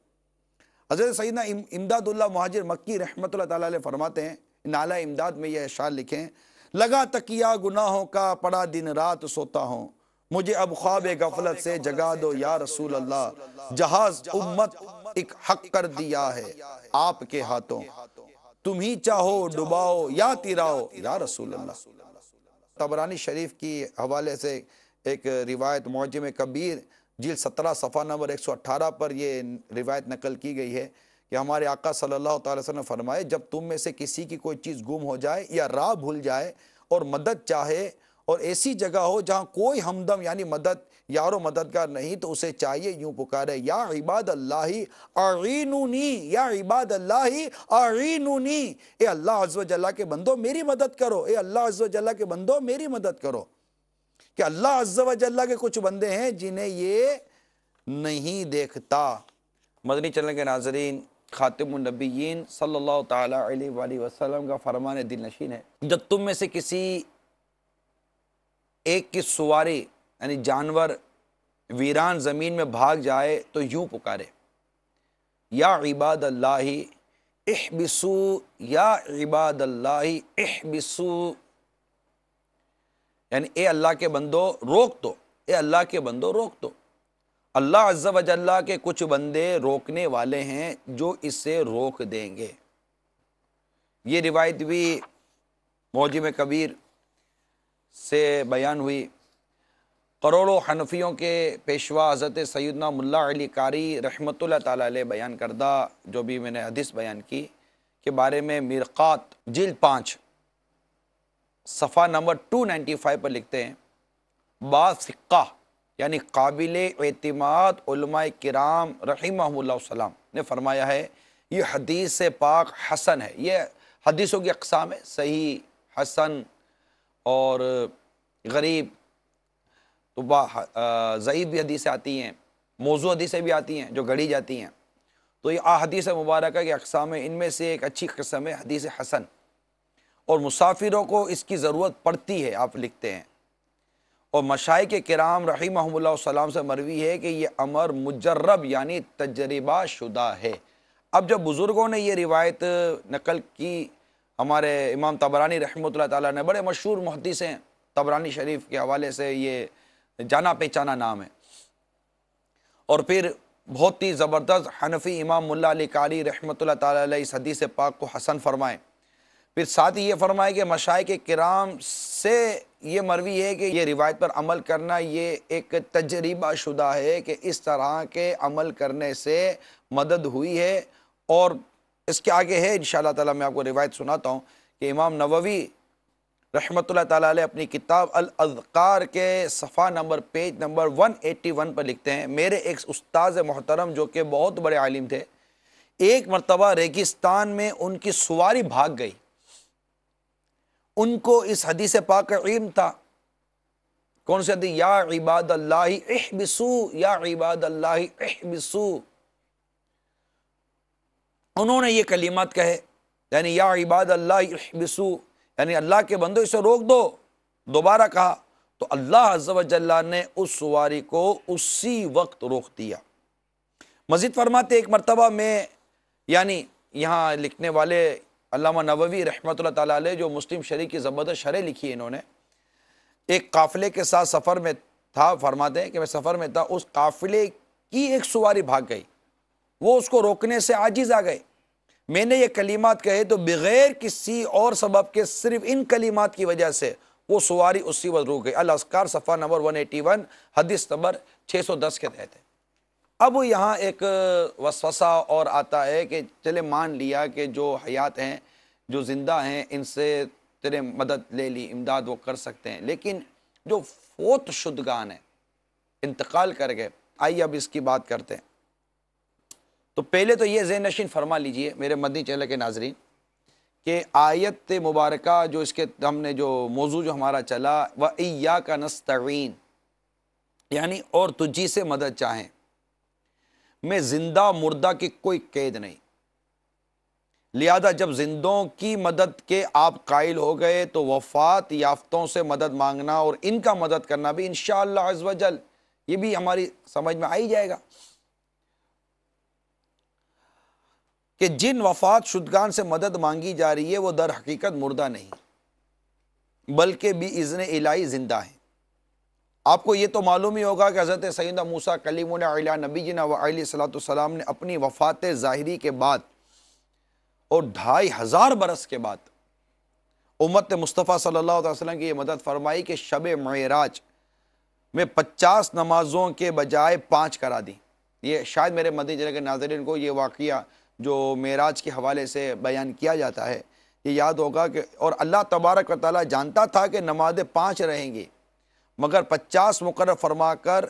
حضرت سیدنا امداد اللہ مہاجر مکی رحمۃ اللہ تعالیٰ علیہ فرماتے ہیں، نالہ امداد میں یہ اشعار لکھیں، لگا تکیہ گناہوں کا پڑا دن رات سوتا ہوں، مجھے اب خواب غفلت سے جگا دو یا رسول اللہ، جہاز امت ایک حق کر دیا ہے آپ کے ہاتھوں، تم ہی چاہو ڈباؤ یا تیراؤ یا رسول اللہ۔ طبرانی شریف کی حوالے سے ایک روایت معجم کبیر جلد 17 صفحہ نمبر 118 پر یہ روایت نقل کی گئی ہے کہ ہمارے آقا صلی اللہ تعالی وسلم نے فرمائے، جب تم میں سے کسی کی کوئی چیز گم ہو جائے یا راہ بھول جائے اور مدد چاہے اور ایسی جگہ ہو جہاں کوئی ہمدم یعنی مدد یار و مددگار نہیں تو اسے چاہیے یوں پکارے یا عباد اللہ اعینونی، یا عباد اللہ اعینونی، اے اللہ عز و جل کے بندو میری مدد کرو، اے اللہ عز و جل کے بندو میری مدد کرو۔ کہ اللہ عز و جل کے کچھ بندے ہیں جنہیں یہ نہیں دیکھتا۔ مدنی چینل کے ناظرین، خاتم النبیین صلی اللہ تعالی علیہ وآلہ وسلم کا فرمان دل نشین ہے، جب تم میں سے کسی ایک کی سواری یعنی جانور ویران زمین میں بھاگ جائے تو یوں پکارے یا عباد اللہ احبسو، یا عباد اللہ احبسو، یعنی اے اللہ کے بندو روک دو، اے اللہ کے بندو روک دو۔ اللہ عز و جل کے کچھ بندے روکنے والے ہیں جو اسے روک دیں گے۔ یہ روایت بھی معجم کبیر سے بیان ہوئی۔ کروڑوں حنفیوں کے پیشوا حضرت سیدنا ملا علی قاری رحمۃ اللہ تعالی علیہ بیان کردہ جو بھی میں نے حدیث بیان کی کے بارے میں مرقات جلد 5 صفحہ نمبر 295 پر لکھتے ہیں، بعض ثقہ یعنی قابل اعتماد علماء کرام رحمہم اللہ السلام نے فرمایا ہے یہ حدیث پاک حسن ہے۔ یہ حدیثوں کی اقسام ہے، صحیح، حسن اور غریب، تو ضعیف بھی حدیثیں آتی ہیں، موضوع حدیثیں بھی آتی ہیں جو گھڑی جاتی ہیں۔ تو یہ احادیث مبارکہ کی اقسام ہے، ان میں سے ایک اچھی قسم ہے حدیث حسن، اور مسافروں کو اس کی ضرورت پڑتی ہے، آپ لکھتے ہیں۔ اور مشائخ کرام رحمہم اللہ السلام سے مروی ہے کہ یہ امر مجرب یعنی تجربہ شدہ ہے۔ اب جب بزرگوں نے یہ روایت نقل کی، ہمارے امام طبرانی رحمۃ اللہ تعالیٰ نے، بڑے مشہور محدث ہیں، طبرانی شریف کے حوالے سے یہ جانا پہچانا نام ہے، اور پھر بہت ہی زبردست حنفی امام ملا علی قاری رحمۃ اللہ تعالیٰ علیہ اس حدیث پاک کو حسن فرمائیں۔ پھر ساتھ ہی یہ فرمائے کہ مشائخ کرام سے یہ مروی ہے کہ یہ روایت پر عمل کرنا یہ ایک تجربہ شدہ ہے کہ اس طرح کے عمل کرنے سے مدد ہوئی ہے۔ اور اس کے آگے ہے انشاءاللہ تعالیٰ میں آپ کو روایت سناتا ہوں کہ امام نووی رحمۃ اللہ تعالیٰ علیہ اپنی کتاب الاذکار کے صفحہ نمبر پیج نمبر 181 پر لکھتے ہیں، میرے ایک استاذ محترم جو کہ بہت بڑے عالم تھے، ایک مرتبہ ریگستان میں ان کی سواری بھاگ گئی، ان کو اس حدیث پاک کا علم تھا۔ کون سی حدیث؟ یا عباد اللہ احبسو، یا عباد اللہ احبسو۔ انہوں نے یہ کلمات کہے، یعنی یا عباد اللہ احبسو، یعنی اللہ کے بندو اسے روک دو، دوبارہ کہا تو اللہ عز و جل نے اس سواری کو اسی وقت روک دیا۔ مزید فرماتے ایک مرتبہ میں، یعنی یہاں لکھنے والے علامہ نووی رحمۃ اللہ تعالیٰ علیہ جو مسلم شریف کی زبردست شرح لکھی ہے، انہوں نے ایک قافلے کے ساتھ سفر میں تھا، فرماتے ہیں کہ میں سفر میں تھا، اس قافلے کی ایک سواری بھاگ گئی، وہ اس کو روکنے سے عاجز آ گئے، میں نے یہ کلمات کہے تو بغیر کسی اور سبب کے صرف ان کلمات کی وجہ سے وہ سواری اسی وقت رک گئی۔ الاذکار صفحہ نمبر 181 حدیث نمبر 610 کے تحت ہے۔ اب یہاں ایک وسوسہ اور آتا ہے کہ چلے مان لیا کہ جو حیات ہیں، جو زندہ ہیں، ان سے تیرے مدد لے لی، امداد وہ کر سکتے ہیں، لیکن جو فوت شدگان ہیں، انتقال کر گئے، آئیے اب اس کی بات کرتے ہیں۔ تو پہلے تو یہ ذہن نشین فرما لیجئے میرے مدنی چینل کے ناظرین کہ آیت مبارکہ جو اس کے ہم نے جو موضوع جو ہمارا چلا وَإِيَّاكَ نَسْتَعِينُ، یعنی اور تجھی سے مدد چاہیں، میں زندہ مردہ کی کوئی قید نہیں، لہذا جب زندوں کی مدد کے آپ قائل ہو گئے تو وفات یافتوں سے مدد مانگنا اور ان کا مدد کرنا بھی انشاءاللہ عز و جل یہ بھی ہماری سمجھ میں آئی جائے گا کہ جن وفات شدگان سے مدد مانگی جا رہی ہے وہ در حقیقت مردہ نہیں بلکہ بھی اذن الہی زندہ ہیں۔ آپ کو یہ تو معلوم ہی ہوگا کہ حضرت سیدنا موسیٰ کلیمنا علی نبینا و علیہ السلام نے اپنی وفات ظاہری کے بعد اور 2500 برس کے بعد امت مصطفیٰ صلی اللہ علیہ وسلم کی یہ مدد فرمائی کہ شب معراج میں 50 نمازوں کے بجائے 5 کرا دی۔ یہ شاید میرے مدنی چینل کے ناظرین کو یہ واقعہ جو معراج کے حوالے سے بیان کیا جاتا ہے یہ یاد ہوگا کہ اور اللہ تبارک و تعالیٰ جانتا تھا کہ نمازیں 5 رہیں گی، مگر 50 مقرر فرما کر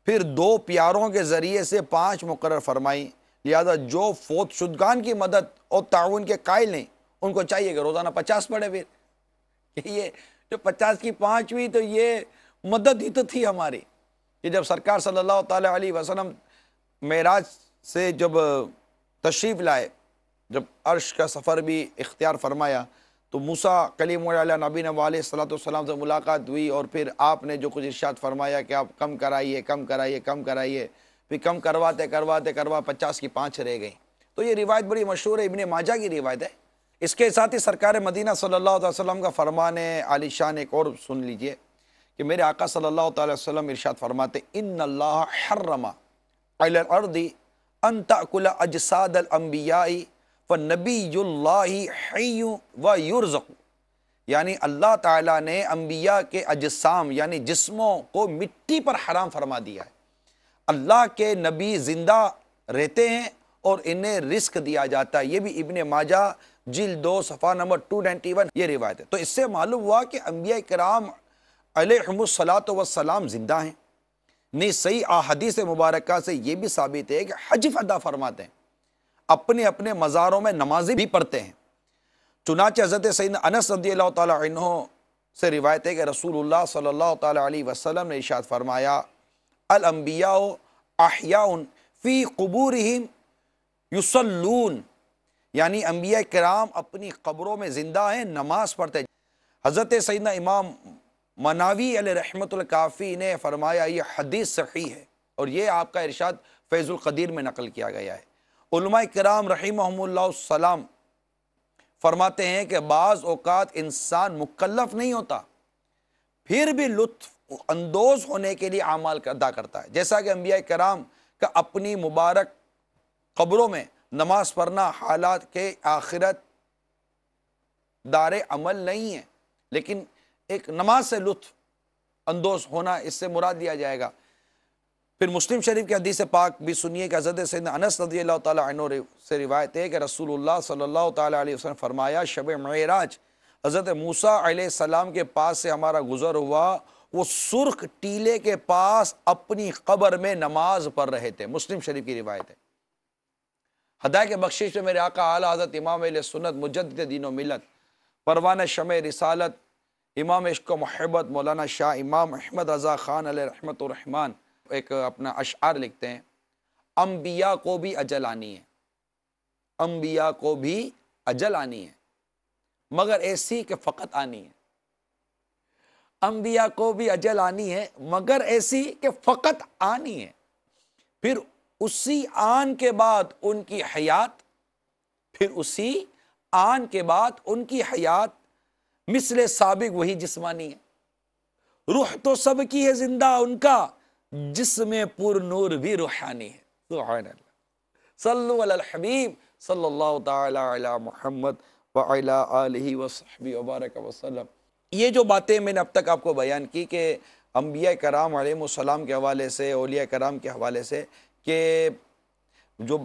پھر 2 پیاروں کے ذریعے سے 5 مقرر فرمائیں۔ لہذا جو فوت شدگان کی مدد اور تعاون کے قائل ہیں ان کو چاہیے کہ روزانہ 50 پڑھے۔ پھر یہ جو 50 کی 5 ہوئی تو یہ مدد ہی تو تھی ہماری، کہ جب سرکار صلی اللہ تعالیٰ علیہ وسلم معراج سے جب تشریف لائے، جب عرش کا سفر بھی اختیار فرمایا تو موسیٰ کلیم اللہ نبی علیہ السلام سے ملاقات ہوئی، اور پھر آپ نے جو کچھ ارشاد فرمایا کہ آپ کم کرائیے کم کرائیے کم کرائیے، پھر کم کرواتے 50 کی 5 رہ گئیں۔ تو یہ روایت بڑی مشہور ہے، ابن ماجہ کی روایت ہے۔ اس کے ساتھ ہی سرکار مدینہ صلی اللہ علیہ وسلم کا فرمان عالی شان ایک اور سن لیجئے کہ میرے آقا صلی اللہ تعالی وسلم ارشاد فرماتے ان اللہ حرم علی الارض ان تأکل اجساد الانبیاء فنبی اللہ حی و یرزق، یعنی اللہ تعالیٰ نے انبیاء کے اجسام یعنی جسموں کو مٹی پر حرام فرما دیا ہے۔ اللہ کے نبی زندہ رہتے ہیں اور انہیں رزق دیا جاتا ہے۔ یہ بھی ابن ماجہ جلد 2 صفحہ نمبر 291 یہ روایت ہے۔ تو اس سے معلوم ہوا کہ انبیاء کرام علیہم الصلاۃ والسلام زندہ ہیں۔ نیز صحیح احادیث مبارکہ سے یہ بھی ثابت ہے کہ حج ادا فرماتے ہیں، اپنے اپنے مزاروں میں نمازیں بھی پڑھتے ہیں۔ چنانچہ حضرت سیدنا انس رضی اللہ تعالیٰ عنہ سے روایت ہے کہ رسول اللہ صلی اللہ تعالیٰ علیہ وسلم نے ارشاد فرمایا الانبیاء احیاء فی قبورہم یصلون، یعنی انبیاء کرام اپنی قبروں میں زندہ ہیں، نماز پڑھتے ہیں۔ حضرت سیدنا امام مناوی علیہ رحمت الکافی نے فرمایا یہ حدیث صحیح ہے، اور یہ آپ کا ارشاد فیض القدیر میں نقل کیا گیا ہے۔ علماء کرام رحمہم اللہ السلام فرماتے ہیں کہ بعض اوقات انسان مکلف نہیں ہوتا پھر بھی لطف اندوز ہونے کے لیے اعمال ادا کرتا ہے، جیسا کہ انبیاء کرام کا اپنی مبارک قبروں میں نماز پڑھنا حالات کے آخرت دار عمل نہیں ہے، لیکن ایک نماز سے لطف اندوز ہونا اس سے مراد لیا جائے گا۔ پھر مسلم شریف کی حدیث پاک بھی سنیے کہ حضرت سیدنا انس رضی اللہ تعالیٰ عنہ سے روایت ہے کہ رسول اللہ صلی اللہ تعالیٰ علیہ وسلم فرمایا شب معراج حضرت موسیٰ علیہ السلام کے پاس سے ہمارا گزر ہوا، وہ سرخ ٹیلے کے پاس اپنی قبر میں نماز پڑھ رہے تھے۔ مسلم شریف کی روایت ہے۔ ہدایت کے بخشش میں میرے آقا اعلیٰ حضرت امام اہل سنت مجدد دین و ملت پروانہ شمع رسالت امام عشق و محبت مولانا شاہ امام احمد رضا خان علیہ رحمت الرحمن ایک اپنا اشعار لکھتے ہیں انبیاء کو بھی اجل آنی ہے، انبیاء کو بھی اجل آنی ہے مگر ایسی کہ فقط آنی ہے۔ انبیاء کو بھی اجل آنی ہے مگر ایسی کہ فقط آنی ہے، پھر اسی آن کے بعد ان کی حیات، پھر اسی آن کے بعد ان کی حیات مثل سابق وہی جسمانی ہے، روح تو سب کی ہے زندہ ان کا، جسم پر نور بھی روحانی ہے۔ سبحان اللہ، صلو علی الحبیب صلی اللہ تعالی علی محمد وعلی آلہ وصحبہ وبارک وسلم۔ یہ جو باتیں میں نے اب تک آپ کو بیان کی کہ انبیاء کرام علیہ السلام کے حوالے سے، اولیاء کرام کے حوالے سے، کہ جو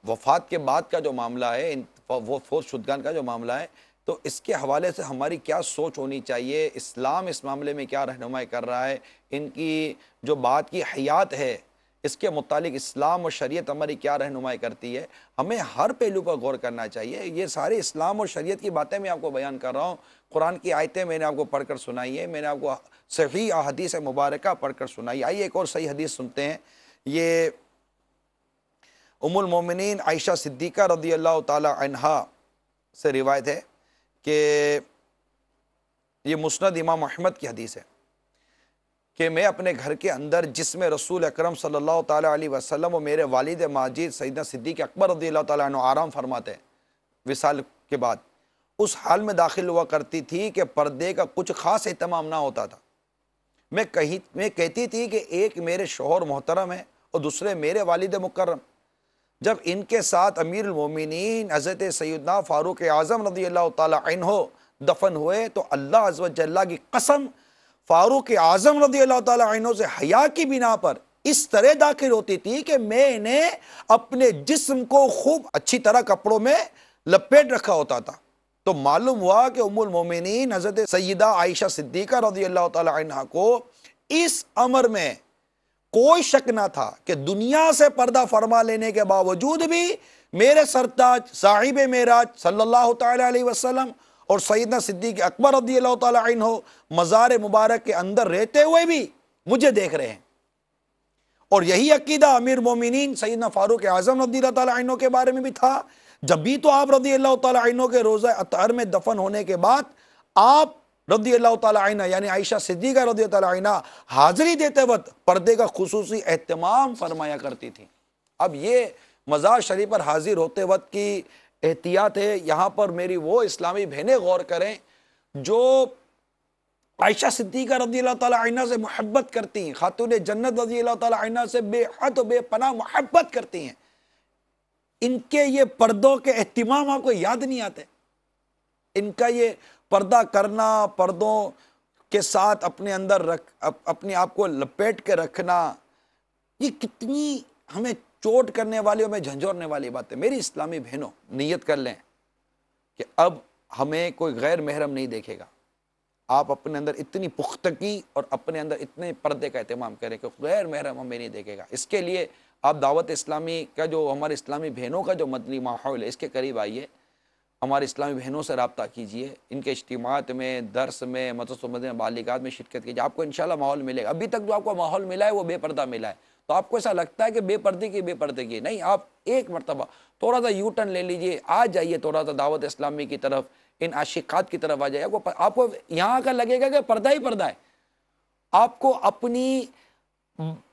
وفات کے بعد کا جو معاملہ ہے، وہ فوت شدگان کا جو معاملہ ہے، تو اس کے حوالے سے ہماری کیا سوچ ہونی چاہیے، اسلام اس معاملے میں کیا رہنمائی کر رہا ہے، ان کی جو بات کی حیات ہے اس کے متعلق اسلام اور شریعت ہماری کیا رہنمائی کرتی ہے، ہمیں ہر پہلو پر غور کرنا چاہیے۔ یہ سارے اسلام اور شریعت کی باتیں میں آپ کو بیان کر رہا ہوں، قرآن کی آیتیں میں نے آپ کو پڑھ کر سنائی ہے، میں نے آپ کو صحیح احادیث مبارکہ پڑھ کر سنائی۔ آئیے ایک اور صحیح حدیث سنتے ہیں۔ یہ المومنین عائشہ صدیقہ رضی اللہ تعالی عنہا سے روایت ہے کہ یہ مسند امام احمد کی حدیث ہے کہ میں اپنے گھر کے اندر جس میں رسول اکرم صلی اللہ تعالیٰ علیہ وسلم و میرے والد ماجد سیدنا صدیق اکبر رضی اللہ تعالیٰ عنہ آرام فرماتے ہیں وصال کے بعد، اس حال میں داخل ہوا کرتی تھی کہ پردے کا کچھ خاص اہتمام نہ ہوتا تھا۔ میں کہتی تھی کہ ایک میرے شوہر محترم ہے اور دوسرے میرے والد مکرم۔ جب ان کے ساتھ امیر المومنین حضرت سیدنا فاروق اعظم رضی اللہ تعالیٰ عنہ دفن ہوئے تو اللہ عز و جل کی قسم فاروق اعظم رضی اللہ تعالیٰ عنہ سے حیا کی بنا پر اس طرح داخل ہوتی تھی کہ میں نے اپنے جسم کو خوب اچھی طرح کپڑوں میں لپیٹ رکھا ہوتا تھا، تو معلوم ہوا کہ ام المومنین حضرت سیدہ عائشہ صدیقہ رضی اللہ تعالی عنہ کو اس امر میں کوئی شک نہ تھا کہ دنیا سے پردہ فرما لینے کے باوجود بھی میرے سرتاج صاحب معراج صلی اللہ تعالی علیہ وسلم اور سیدنا صدیق اکبر رضی اللہ تعالی عنہ مزار مبارک کے اندر رہتے ہوئے بھی مجھے دیکھ رہے ہیں. اور یہی عقیدہ امیر مومنین سیدنا فاروق اعظم رضی اللہ تعالی عنہ کے بارے میں بھی تھا. جب بھی تو آپ رضی اللہ تعالی عنہ کے روضہ اطہر میں دفن ہونے کے بعد آپ رضی اللہ تعالی عنہ یعنی عائشہ صدیقہ رضی اللہ تعالی عنہ حاضری دیتے وقت پردے کا خصوصی اہتمام فرمایا کرتی تھی. اب یہ مزار شریف پر حاضر ہوتے وقت کی احتیاط ہے. یہاں پر میری وہ اسلامی بہنیں غور کریں جو عائشہ صدیقہ رضی اللہ تعالی عنہ سے محبت کرتی ہیں, خاتون جنت رضی اللہ تعالی عنہ سے بے حد و بے پناہ محبت کرتی ہیں, ان کے یہ پردوں کے اہتمام آپ کو یاد نہیں آتے. ان کا یہ پردہ کرنا, پردوں کے ساتھ اپنے اندر اپنے آپ کو لپیٹ کے رکھنا, یہ کتنی ہمیں چوٹ کرنے والی, ہمیں جھنجھوڑنے والی بات ہے. میری اسلامی بہنوں نیت کر لیں کہ اب ہمیں کوئی غیر محرم نہیں دیکھے گا. آپ اپنے اندر اتنی پختگی اور اپنے اندر اتنے پردے کا اہتمام کریں کہ غیر محرم ہمیں نہیں دیکھے گا. اس کے لیے آپ دعوت اسلامی کا جو ہمارے اسلامی بہنوں کا جو مدنی ماحول ہے اس کے قریب آئیے, ہمارے اسلامی بہنوں سے رابطہ کیجئے, ان کے اجتماعات میں, درس میں, مدرسوں مدنی بالغات میں شرکت کیجئے. آپ کو انشاءاللہ ماحول ملے گا. ابھی تک جو آپ کو ماحول ملا ہے وہ بے پردہ ملا ہے, تو آپ کو ایسا لگتا ہے کہ بے پردے کی نہیں. آپ ایک مرتبہ تھوڑا سا یو ٹرن لے لیجئے, آ جائیے تھوڑا سا دعوت اسلامی کی طرف, ان عاشقات کی طرف آ جائے. آپ کو یہاں کا لگے گا کہ پردہ ہی پردہ ہے. آپ کو اپنی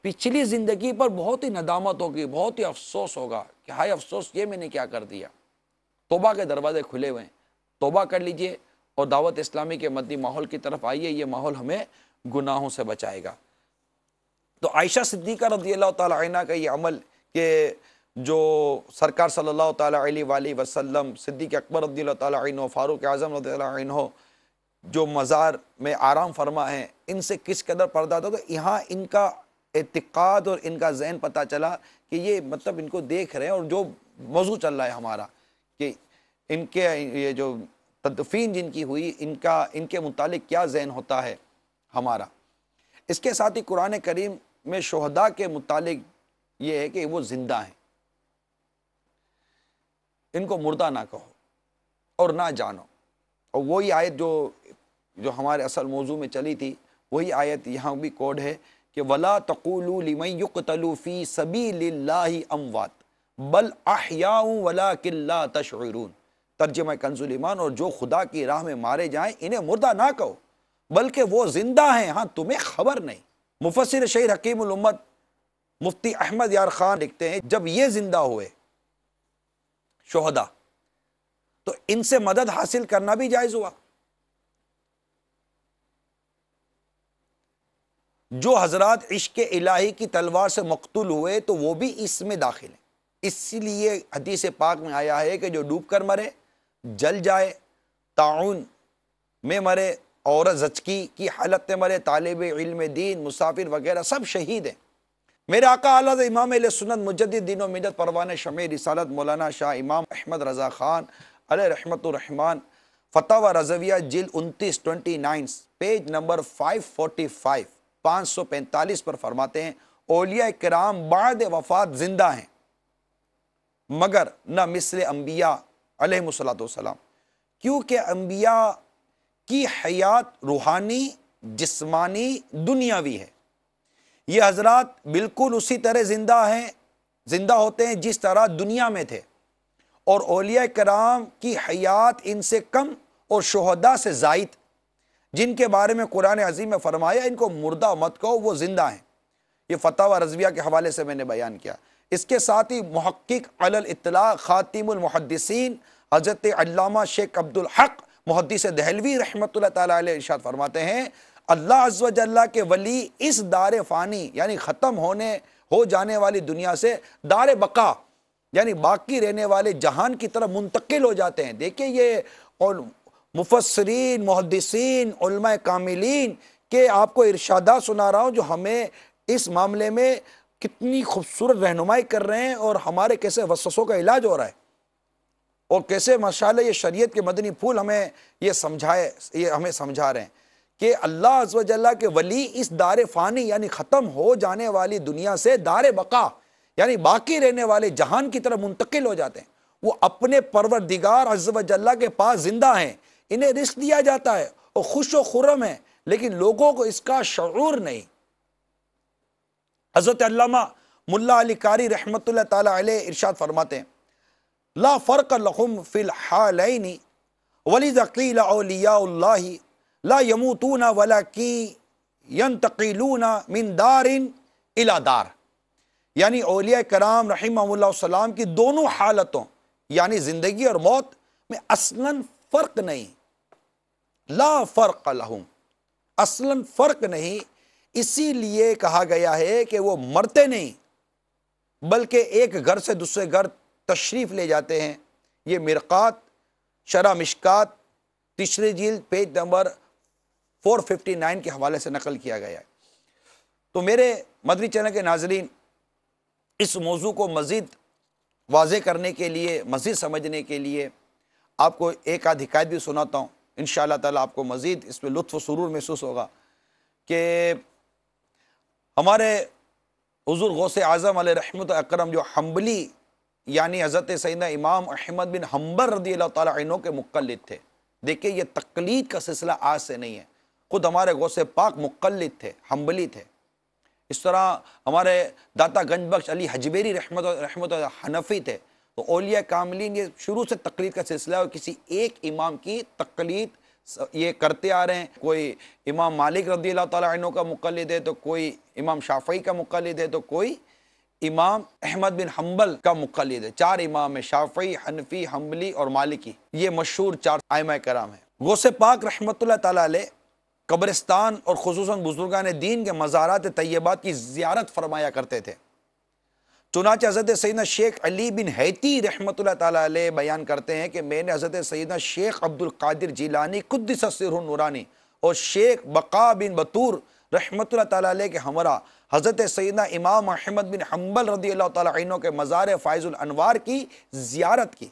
پچھلی زندگی پر بہت ہی ندامت ہوگی, بہت ہی افسوس ہوگا کہ ہائے افسوس یہ میں نے کیا کر دیا. توبہ کے دروازے کھلے ہوئے ہیں, توبہ کر لیجئے اور دعوت اسلامی کے مدنی ماحول کی طرف آئیے. یہ ماحول ہمیں گناہوں سے بچائے گا. تو عائشہ صدیقہ رضی اللہ تعالی عنہ کا یہ عمل کہ جو سرکار صلی اللہ تعالی علیہ وآلہ وسلم, صدیق اکبر رضی اللہ تعالی عنہ, فاروق اعظم رضی اللہ عنہ جو مزار میں آرام فرما ہیں, ان سے کس قدر پردہ تھا. تو یہاں ان کا اعتقاد اور ان کا ذہن پتہ چلا کہ یہ مطلب ان کو دیکھ رہے ہیں, اور جو موضوع چل رہا ہے ہمارا کہ ان کے یہ جو تدفین جن کی ہوئی, ان کے متعلق کیا ذہن ہوتا ہے ہمارا. اس کے ساتھ ہی قرآن کریم میں شہداء کے متعلق یہ ہے کہ وہ زندہ ہیں, ان کو مردہ نہ کہو اور نہ جانو. اور وہی آیت جو ہمارے اصل موضوع میں چلی تھی, وہی آیت یہاں بھی کوڈ ہے کہ وَلَا تَقُولُوا لِمَنْ يُقْتَلُوا فِي سَبِيلِ اللَّهِ أَمْوَاتٌ بَلْ أَحْيَاءٌ وَلَكِنْ لَا تَشْعُرُونَ. ترجمہ کنز الایمان, اور جو خدا کی راہ میں مارے جائیں انہیں مردہ نہ کہو بلکہ وہ زندہ ہیں, ہاں تمہیں خبر نہیں. مفسر شہیر حکیم الامت مفتی احمد یار خان لکھتے ہیں جب یہ زندہ ہوئے شہداء تو ان سے مدد حاصل کرنا بھی جائز ہوا. جو حضرات عشق الہی کی تلوار سے مقتول ہوئے تو وہ بھی اس میں داخل ہیں. اس لیے حدیث پاک میں آیا ہے کہ جو ڈوب کر مرے, جل جائے, طاعون میں مرے, عورت زچگی کی حالت میں مرے, طالب علم دین, مسافر وغیرہ سب شہید ہیں. میرے آقا اعلیٰ حضرت امام اہل سنت مجدد دین و ملت پروانِ شمع رسالت مولانا شاہ امام احمد رضا خان علیہ رحمت الرحمن فتاوی رضویہ جلد 29 پیج نمبر 545 545 پر فرماتے ہیں اولیاء کرام بعد وفات زندہ ہیں مگر نہ مثل انبیاء علیہ السلام, کیونکہ انبیاء کی حیات روحانی, جسمانی, دنیاوی ہے. یہ حضرات بالکل اسی طرح زندہ ہوتے ہیں جس طرح دنیا میں تھے, اور اولیاء کرام کی حیات ان سے کم اور شہداء سے زائد, جن کے بارے میں قرآن عظیم میں فرمایا ان کو مردہ مت کہو وہ زندہ ہیں. یہ فتاوی رضویہ کے حوالے سے میں نے بیان کیا. اس کے ساتھ ہی محقق علی الاطلاق خاتم المحدثین حضرت علامہ شیخ عبدالحق محدث دہلوی رحمۃ اللہ تعالی علیہ ارشاد فرماتے ہیں اللہ عز و جل کے ولی اس دار فانی یعنی ختم ہو جانے والی دنیا سے دار بقا یعنی باقی رہنے والے جہان کی طرف منتقل ہو جاتے ہیں. دیکھیں یہ مفسرین, محدثین, علماء کاملین کے آپ کو ارشادات سنا رہا ہوں جو ہمیں اس معاملے میں کتنی خوبصورت رہنمائی کر رہے ہیں اور ہمارے کیسے وسوسوں کا علاج ہو رہا ہے. اور کیسے ماشاءاللہ یہ شریعت کے مدنی پھول ہمیں ہمیں سمجھا رہے ہیں کہ اللہ عز و جل کے ولی اس دار فانی یعنی ختم ہو جانے والی دنیا سے دار بقا یعنی باقی رہنے والے جہان کی طرف منتقل ہو جاتے ہیں. وہ اپنے پروردگار عز و جل کے پاس زندہ ہیں، انہیں رزق دیا جاتا ہے اور خوش و خرم ہیں، لیکن لوگوں کو اس کا شعور نہیں. حضرت علامہ ملا علی قاری رحمۃ اللہ تعالی علیہ ارشاد فرماتے ہیں لا فرق لهم فی الحالین ولذا قیل اولیاء اللہ لا یموتون ولکن ینتقلون من دار الی دار. یعنی اولیاء کرام رحمہ اللہ السلام کی دونوں حالتوں یعنی زندگی اور موت میں اصلاً فرق نہیں. لا فرق لهم، اصلاً فرق نہیں، اسی لیے کہا گیا ہے کہ وہ مرتے نہیں بلکہ ایک گھر سے دوسرے گھر تشریف لے جاتے ہیں. یہ مرقات شرح مشکات تیسری جلد پیج نمبر 459 کے حوالے سے نقل کیا گیا ہے. تو میرے مدنی چینل کے ناظرین، اس موضوع کو مزید واضح کرنے کے لیے، مزید سمجھنے کے لیے آپ کو ایک آدھ حکایت بھی سناتا ہوں. انشاءاللہ تعالیٰ آپ کو مزید اس میں لطف و سرور محسوس ہوگا کہ ہمارے حضور غوث اعظم علیہ رحمت اکرم جو حنبلی یعنی حضرت سیدنا امام احمد بن حنبل رضی اللہ تعالیٰ عنہ کے مقلد تھے. دیکھیں یہ تقلید کا سلسلہ آج سے نہیں ہے، خود ہمارے غوث پاک مقلد تھے، حنبلی تھے. اس طرح ہمارے داتا گنج بخش علی حجبیری رحمت حنفی تھے. تو اولیاء کاملین یہ شروع سے تقلید کا سلسلہ ہے اور کسی ایک امام کی تقلید یہ کرتے آ رہے ہیں. کوئی امام مالک رضی اللہ تعالیٰ عنہ کا مقلد ہے، تو کوئی امام شافعی کا مقلد ہے، تو کوئی امام احمد بن حنبل کا مقلد ہے. چار امام ہیں، شافعی، حنفی، حنبلی اور مالکی. یہ مشہور چار ائمہ کرام ہیں. غوث پاک رحمت اللہ تعالیٰ علیہ قبرستان اور خصوصاً بزرگان دین کے مزارات طیبات کی زیارت فرمایا کرتے تھے. چنانچہ حضرت سیدنا شیخ علی بن حیتی رحمت اللہ تعالیٰ علیہ بیان کرتے ہیں کہ میں نے حضرت سیدنا شیخ عبد القادر جیلانی قدس سرہ نورانی اور شیخ بقا بن بطور رحمت اللہ تعالیٰ علیہ کے ہمراہ حضرت سیدنا امام احمد بن حنبل رضی اللہ تعالیٰ عنہ کے مزار فائز الانوار کی زیارت کی.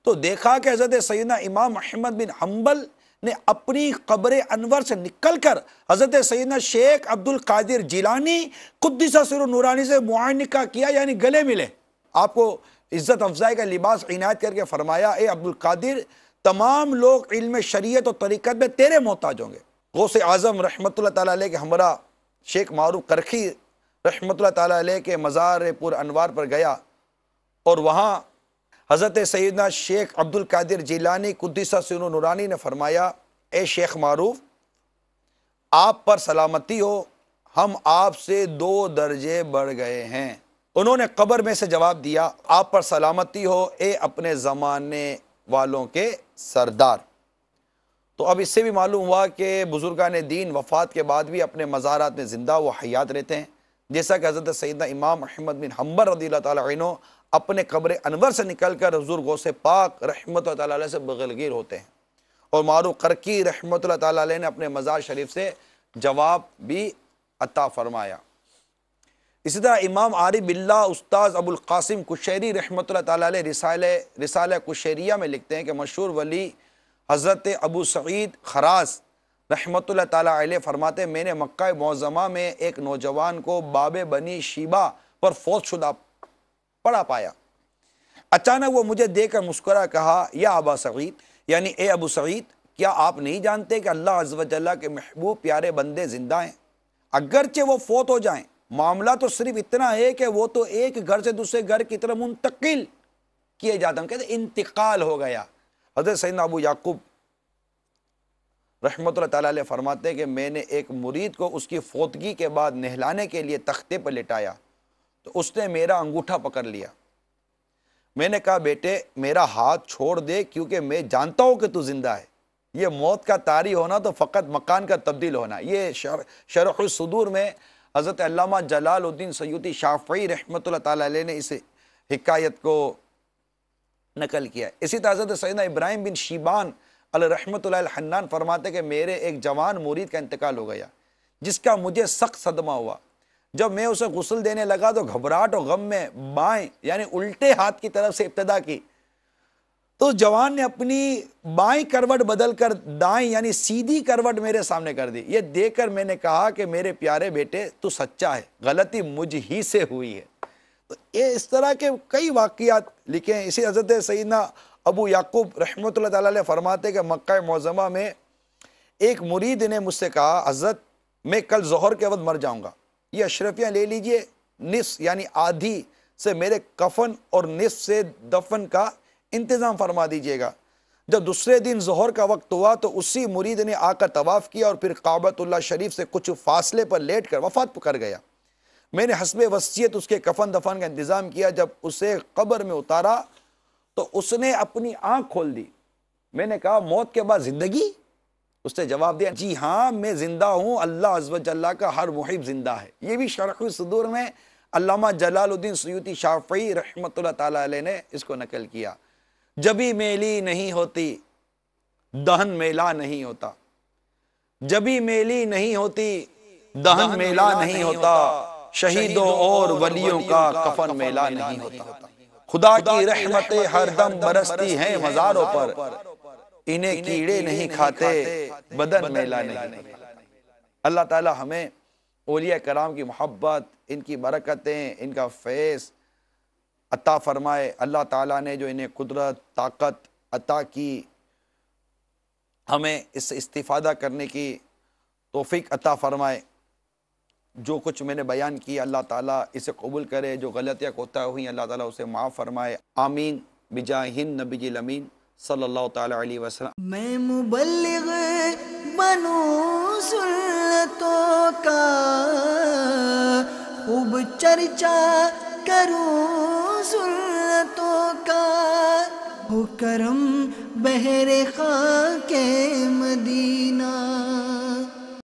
تو دیکھا کہ حضرت سیدنا امام احمد بن حنبل نے اپنی قبر انور سے نکل کر حضرت سیدنا شیخ عبد القادر جیلانی قدس سرہ نورانی سے معانقہ کیا، یعنی گلے ملے. آپ کو عزت افزائی کا لباس عنایت کر کے فرمایا اے عبد القادر، تمام لوگ علم شریعت و طریقت میں تیرے محتاج ہوں گے. غوث اعظم رحمت اللہ تعالیٰ علیہ کے ہمراہ شیخ معروف کرخی رحمت اللہ تعالیٰ علیہ کے مزار پر انوار پر گیا اور وہاں حضرت سیدنا شیخ عبد القادر جیلانی قدس سرہ نورانی نے فرمایا اے شیخ معروف، آپ پر سلامتی ہو، ہم آپ سے 2 درجے بڑھ گئے ہیں. انہوں نے قبر میں سے جواب دیا آپ پر سلامتی ہو اے اپنے زمانے والوں کے سردار. تو اب اس سے بھی معلوم ہوا کہ بزرگان دین وفات کے بعد بھی اپنے مزارات میں زندہ و حیات رہتے ہیں، جیسا کہ حضرت سیدنا امام احمد بن حنبل رضی اللہ تعالیٰ عنہ اپنے قبر انور سے نکل کر حضور غوث پاک رحمت اللہ تعالیٰ علیہ سے بغلگیر ہوتے ہیں. اور معروف کرکی رحمت اللہ تعالیٰ علیہ نے اپنے مزار شریف سے جواب بھی عطا فرمایا. اسی طرح امام عارف باللہ استاذ ابو القاسم کشیری رحمت اللہ تعالیٰ علیہ رسالہ کشیریہ میں لکھتے ہیں کہ مشہور ولی حضرت ابو سعید خراز رحمت اللہ تعالیٰ علیہ فرماتے ہیں میں نے مکہ معظمہ میں ایک نوجوان کو باب بنی شیبہ پر فوت شدہ پڑا پایا. اچانک وہ مجھے دیکھ کر مسکرا کہا یا ابا سعید، یعنی اے ابو سعید، کیا آپ نہیں جانتے کہ اللہ عز و جل کے محبوب پیارے بندے زندہ ہیں؟ اگرچہ وہ فوت ہو جائیں، معاملہ تو صرف اتنا ہے کہ وہ تو ایک گھر سے دوسرے گھر کی طرف منتقل کیے جاتے ہیں. کہتے ہیں انتقال ہو گیا. حضرت سیدنا ابو یعقوب رحمت اللہ تعالیٰ علیہ فرماتے ہیں کہ میں نے ایک مرید کو اس کی فوتگی کے بعد نہلانے کے لیے تختے پر لٹایا تو اس نے میرا انگوٹھا پکڑ لیا. میں نے کہا بیٹے میرا ہاتھ چھوڑ دے کیونکہ میں جانتا ہوں کہ تو زندہ ہے. یہ موت کا طاری ہونا تو فقط مکان کا تبدیل ہونا. یہ شرح الصدور میں حضرت علامہ جلال الدین سیوطی شافعی رحمت اللہ تعالیٰ علیہ نے اس حکایت کو نقل کیا. اسی طرح حضرت سیدنا ابراہیم بن شیبان علیہ رحمت اللہ الحنان فرماتے کہ میرے ایک جوان مرید کا انتقال ہو گیا جس کا مجھے سخت صدمہ ہوا. جب میں اسے غسل دینے لگا تو گھبراہٹ اور غم میں بائیں یعنی الٹے ہاتھ کی طرف سے ابتدا کی تو جوان نے اپنی بائیں کروٹ بدل کر دائیں یعنی سیدھی کروٹ میرے سامنے کر دی۔ یہ دیکھ کر میں نے کہا کہ میرے پیارے بیٹے تو سچا ہے، غلطی مجھ ہی سے ہوئی ہے۔ تو یہ اس طرح کے کئی واقعات لکھے ہیں۔ اسی حضرت سیدنا ابو یعقوب رحمۃ اللہ تعالیٰ علیہ فرماتے کہ مکہ معظمہ میں ایک مرید نے مجھ سے کہا حضرت میں کل ظہر کے وقت مر جاؤں گا، یہ اشرفیاں لے لیجئے، نصف یعنی آدھی سے میرے کفن اور نصف سے دفن کا انتظام فرما دیجئے گا۔ جب دوسرے دن ظہر کا وقت ہوا تو اسی مرید نے آ کر طواف کیا اور پھر کعبۃ اللہ شریف سے کچھ فاصلے پر لیٹ کر وفات کر گیا۔ میں نے حسب وصیت اس کے کفن دفن کا انتظام کیا۔ جب اسے قبر میں اتارا تو اس نے اپنی آنکھ کھول دی۔ میں نے کہا موت کے بعد زندگی؟ اس نے جواب دیا جی ہاں میں زندہ ہوں، اللہ عز و جل کا ہر محب زندہ ہے۔ یہ بھی شرح صدور میں علامہ جلال الدین سیوطی شافعی رحمۃ اللہ تعالیٰ علیہ نے اس کو نقل کیا۔ جبھی میلی نہیں ہوتی دہن میلا نہیں ہوتا، جبھی میلی نہیں ہوتی دہن میلا نہیں ہوتا، شہیدوں اور ولیوں کا کفن میلا نہیں ہوتا۔ خدا کی رحمتیں ہر دم برستی ہیں مزاروں پر، انہیں کیڑے نہیں کھاتے بدن میلا نہیں ہوتا۔ اللہ تعالی ہمیں اولیاء کرام کی محبت، ان کی برکتیں، ان کا فیض عطا فرمائے۔ اللہ تعالیٰ نے جو انہیں قدرت طاقت عطا کی، ہمیں اس سے استفادہ کرنے کی توفیق عطا فرمائے۔ جو کچھ میں نے بیان کیا اللہ تعالیٰ اسے قبول کرے، جو غلطیاں کوتاہیاں ہوئیں اللہ تعالیٰ اسے معاف فرمائے۔ آمین بجاہ نبی الامین صلی اللہ تعالیٰ علیہ وسلم۔ میں مبلغ بنوں سنتوں کا، خوب چرچا کروں سنتوں کا، ہو کرم بہر خاک مدینہ۔